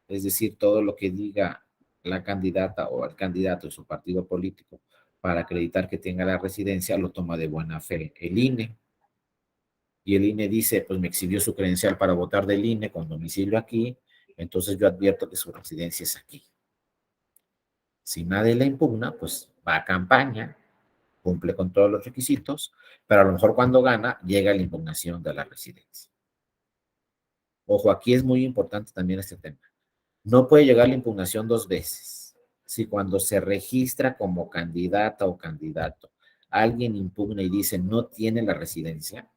Speaker 2: es decir, todo lo que diga la candidata o el candidato de su partido político para acreditar que tenga la residencia, lo toma de buena fe el INE. Y el INE dice, pues me exhibió su credencial para votar del INE con domicilio aquí, entonces yo advierto que su residencia es aquí. Si nadie la impugna, pues va a campaña, cumple con todos los requisitos, pero a lo mejor cuando gana llega la impugnación de la residencia. Ojo, aquí es muy importante también este tema. No puede llegar la impugnación dos veces. Si cuando se registra como candidata o candidato, alguien impugna y dice no tiene la residencia,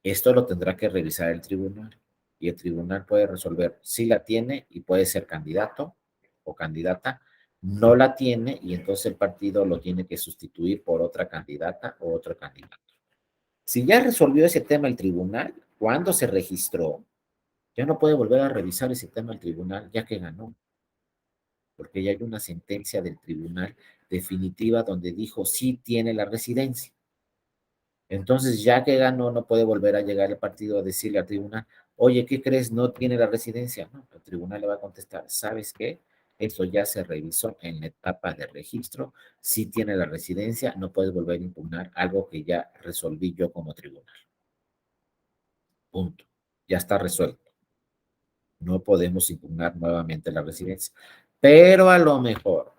Speaker 2: esto lo tendrá que revisar el tribunal. Y el tribunal puede resolver si la tiene y puede ser candidato o candidata, no la tiene y entonces el partido lo tiene que sustituir por otra candidata o otro candidato. Si ya resolvió ese tema el tribunal, cuando se registró, ya no puede volver a revisar ese tema el tribunal, ya que ganó, porque ya hay una sentencia del tribunal definitiva donde dijo sí tiene la residencia. Entonces, ya que ganó, no puede volver a llegar el partido a decirle al tribunal, oye, ¿qué crees? No tiene la residencia. No, el tribunal le va a contestar, ¿sabes qué? Esto ya se revisó en la etapa de registro, sí tiene la residencia, no puedes volver a impugnar algo que ya resolví yo como tribunal. Punto. Ya está resuelto. No podemos impugnar nuevamente la residencia. Pero a lo mejor,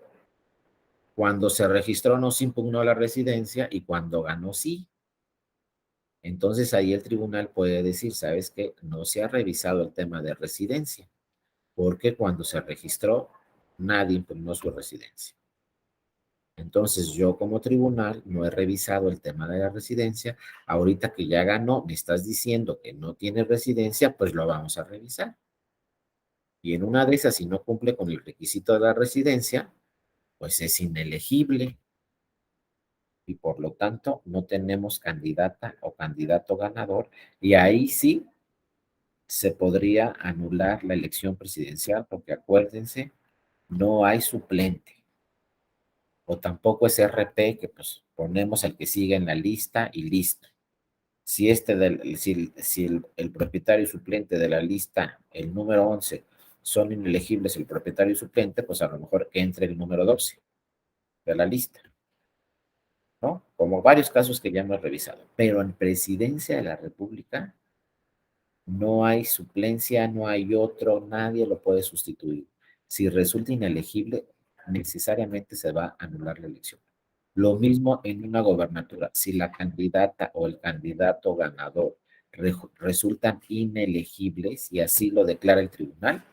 Speaker 2: cuando se registró no se impugnó la residencia y cuando ganó sí. Entonces ahí el tribunal puede decir, ¿sabes qué? No se ha revisado el tema de residencia, porque cuando se registró nadie impugnó su residencia. Entonces yo como tribunal no he revisado el tema de la residencia. Ahorita que ya ganó, me estás diciendo que no tiene residencia, pues lo vamos a revisar. Y en una de esas, si no cumple con el requisito de la residencia, pues es inelegible y por lo tanto no tenemos candidata o candidato ganador y ahí sí se podría anular la elección presidencial, porque acuérdense, no hay suplente, o tampoco es RP, que pues ponemos el que sigue en la lista y listo. Si, el propietario suplente de la lista, el número 11, son inelegibles el propietario suplente, pues a lo mejor que entre el número 12 de la lista, ¿no? Como varios casos que ya hemos revisado. Pero en presidencia de la República no hay suplencia, no hay otro, nadie lo puede sustituir. Si resulta inelegible, necesariamente se va a anular la elección. Lo mismo en una gobernatura. Si la candidata o el candidato ganador resultan inelegibles y así lo declara el tribunal,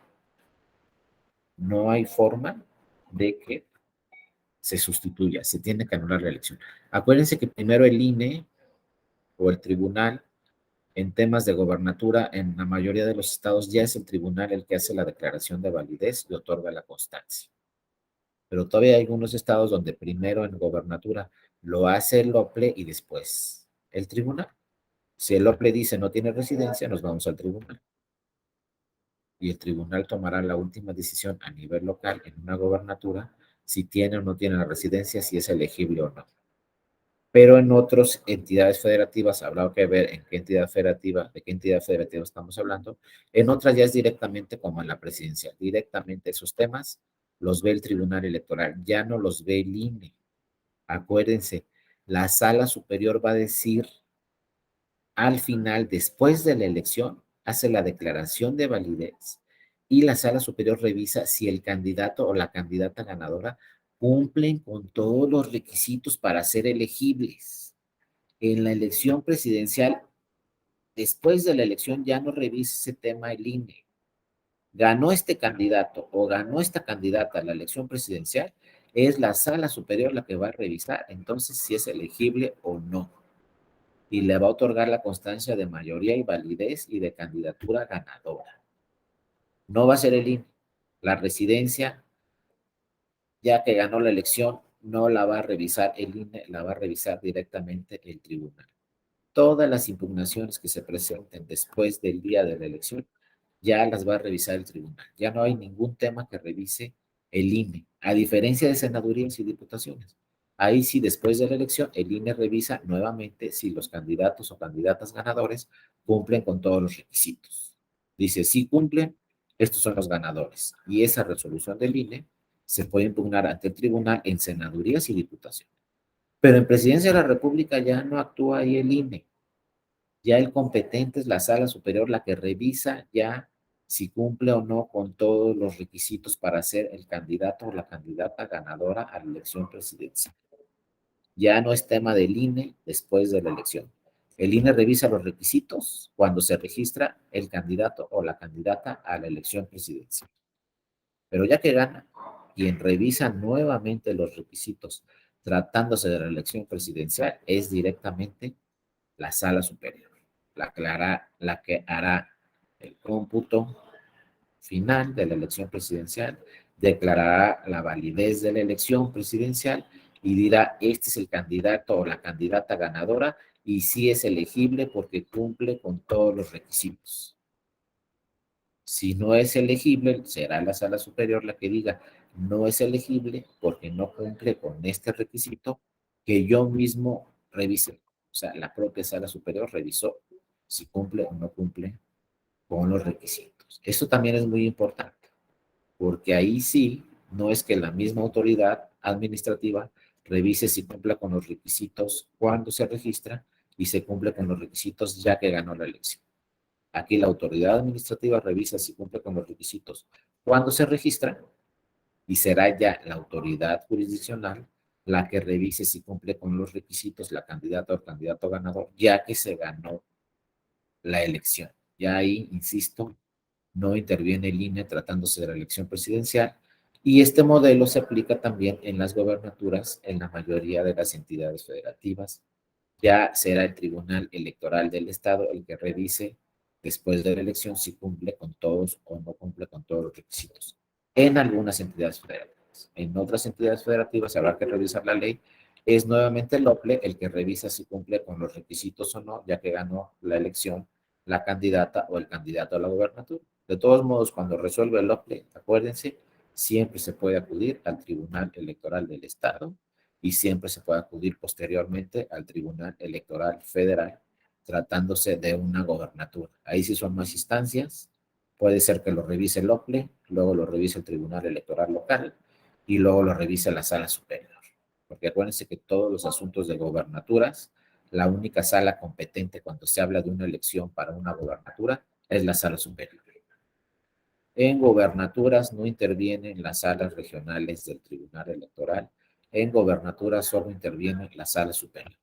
Speaker 2: no hay forma de que se sustituya, se tiene que anular la elección. Acuérdense que primero el INE o el tribunal en temas de gobernatura en la mayoría de los estados ya es el tribunal el que hace la declaración de validez y otorga la constancia. Pero todavía hay algunos estados donde primero en gobernatura lo hace el OPLE y después el tribunal. Si el OPLE dice no tiene residencia, nos vamos al tribunal. Y el tribunal tomará la última decisión a nivel local en una gobernatura si tiene o no tiene la residencia, si es elegible o no. Pero en otras entidades federativas habrá que ver en qué entidad federativa, de qué entidad federativa estamos hablando. En otras ya es directamente como en la presidencia, directamente esos temas los ve el Tribunal Electoral, ya no los ve el INE. Acuérdense, la sala superior va a decir al final, después de la elección, hace la declaración de validez y la sala superior revisa si el candidato o la candidata ganadora cumplen con todos los requisitos para ser elegibles. En la elección presidencial, después de la elección ya no revisa ese tema el INE. Ganó este candidato o ganó esta candidata a la elección presidencial, es la sala superior la que va a revisar entonces si es elegible o no. Y le va a otorgar la constancia de mayoría y validez y de candidatura ganadora. No va a ser el INE. La residencia, ya que ganó la elección, no la va a revisar el INE, la va a revisar directamente el tribunal. Todas las impugnaciones que se presenten después del día de la elección ya las va a revisar el tribunal. Ya no hay ningún tema que revise el INE, a diferencia de senadurías y diputaciones. Ahí sí, después de la elección, el INE revisa nuevamente si los candidatos o candidatas ganadores cumplen con todos los requisitos. Dice, si cumplen, estos son los ganadores. Y esa resolución del INE se puede impugnar ante el tribunal en senadurías y diputaciones. Pero en presidencia de la República ya no actúa ahí el INE. Ya el competente es la sala superior la que revisa ya si cumple o no con todos los requisitos para ser el candidato o la candidata ganadora a la elección presidencial. Ya no es tema del INE después de la elección. El INE revisa los requisitos cuando se registra el candidato o la candidata a la elección presidencial. Pero ya que gana, quien revisa nuevamente los requisitos tratándose de la elección presidencial es directamente la sala superior, la que hará el cómputo final de la elección presidencial, declarará la validez de la elección presidencial y dirá, este es el candidato o la candidata ganadora y sí es elegible porque cumple con todos los requisitos. Si no es elegible, será la sala superior la que diga, no es elegible porque no cumple con este requisito que yo mismo revisé. O sea, la propia sala superior revisó si cumple o no cumple con los requisitos. Esto también es muy importante, porque ahí sí, no es que la misma autoridad administrativa revise si cumple con los requisitos cuando se registra y se cumple con los requisitos ya que ganó la elección. Aquí la autoridad administrativa revisa si cumple con los requisitos cuando se registra y será ya la autoridad jurisdiccional la que revise si cumple con los requisitos la candidata o el candidato ganador ya que se ganó la elección. Ya ahí, insisto, no interviene el INE tratándose de la elección presidencial y este modelo se aplica también en las gobernaturas en la mayoría de las entidades federativas. Ya será el Tribunal Electoral del Estado el que revise después de la elección si cumple con todos o no cumple con todos los requisitos. En algunas entidades federativas. En otras entidades federativas habrá que revisar la ley. Es nuevamente el OPLE el que revisa si cumple con los requisitos o no, ya que ganó la elección la candidata o el candidato a la gobernatura. De todos modos, cuando resuelve el OPLE, acuérdense, siempre se puede acudir al Tribunal Electoral del Estado y siempre se puede acudir posteriormente al Tribunal Electoral Federal, tratándose de una gobernatura. Ahí sí son más instancias. Puede ser que lo revise el OPLE, luego lo revise el Tribunal Electoral local y luego lo revise la Sala Superior. Porque acuérdense que todos los asuntos de gobernaturas, la única sala competente cuando se habla de una elección para una gobernatura es la Sala Superior. En gobernaturas no intervienen las salas regionales del Tribunal Electoral. En gobernaturas solo interviene la Sala Superior.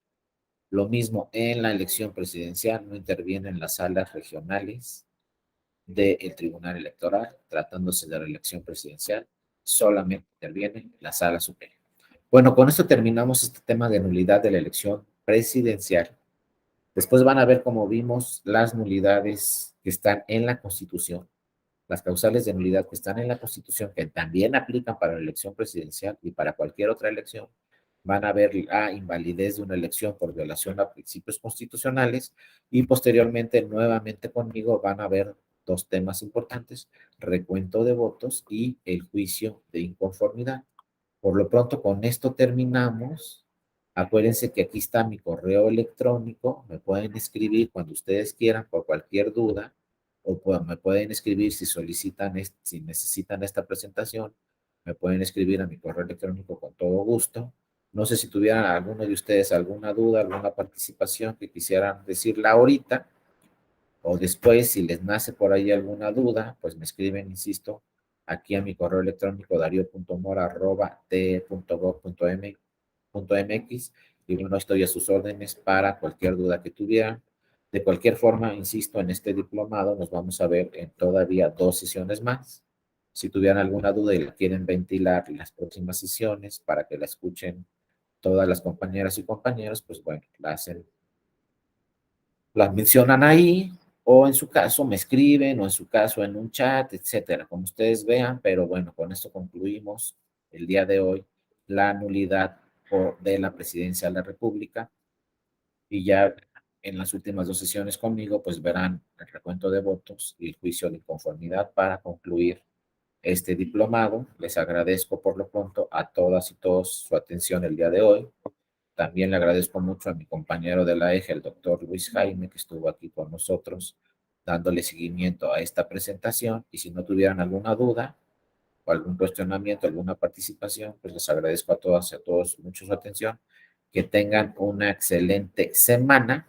Speaker 2: Lo mismo en la elección presidencial, no intervienen las salas regionales del Tribunal Electoral, tratándose de la elección presidencial, solamente interviene la Sala Superior. Bueno, con esto terminamos este tema de nulidad de la elección presidencial. Después van a ver, como vimos, las nulidades que están en la Constitución, las causales de nulidad que están en la Constitución, que también aplican para la elección presidencial y para cualquier otra elección. Van a ver la invalidez de una elección por violación a principios constitucionales y posteriormente, nuevamente conmigo, van a ver dos temas importantes: recuento de votos y el juicio de inconformidad. Por lo pronto, con esto terminamos. Acuérdense que aquí está mi correo electrónico. Me pueden escribir cuando ustedes quieran por cualquier duda o me pueden escribir si solicitan, si necesitan esta presentación. Me pueden escribir a mi correo electrónico con todo gusto. No sé si tuvieran alguno de ustedes alguna duda, alguna participación que quisieran decirla ahorita o después, si les nace por ahí alguna duda, pues me escriben, insisto, aquí a mi correo electrónico dario.mora@te.gov.mx y bueno, estoy a sus órdenes para cualquier duda que tuvieran. De cualquier forma, insisto, en este diplomado nos vamos a ver en todavía 2 sesiones más. Si tuvieran alguna duda y la quieren ventilar en las próximas sesiones para que la escuchen todas las compañeras y compañeros, pues bueno, las mencionan ahí, o en su caso me escriben, o en su caso en un chat, etcétera, como ustedes vean. Pero bueno, con esto concluimos el día de hoy la nulidad de la presidencia de la República, y ya en las últimas 2 sesiones conmigo, pues verán el recuento de votos y el juicio de inconformidad para concluir este diplomado. Les agradezco por lo pronto a todas y todos su atención el día de hoy. También le agradezco mucho a mi compañero de la EJE, el doctor Luis Jaime, que estuvo aquí con nosotros dándole seguimiento a esta presentación. Y si no tuvieran alguna duda o algún cuestionamiento, alguna participación, pues les agradezco a todas y a todos mucho su atención. Que tengan una excelente semana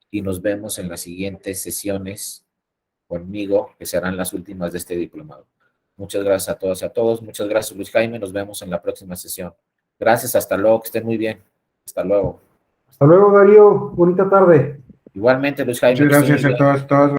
Speaker 2: y nos vemos en las siguientes sesiones conmigo, que serán las últimas de este diplomado. Muchas gracias a todas y a todos. Muchas gracias, Luis Jaime. Nos vemos en la próxima sesión. Gracias, hasta luego, que estén muy bien. Hasta luego.
Speaker 1: Hasta luego, Darío. Bonita tarde.
Speaker 2: Igualmente, Luis Jaime.
Speaker 3: Muchas gracias a todos.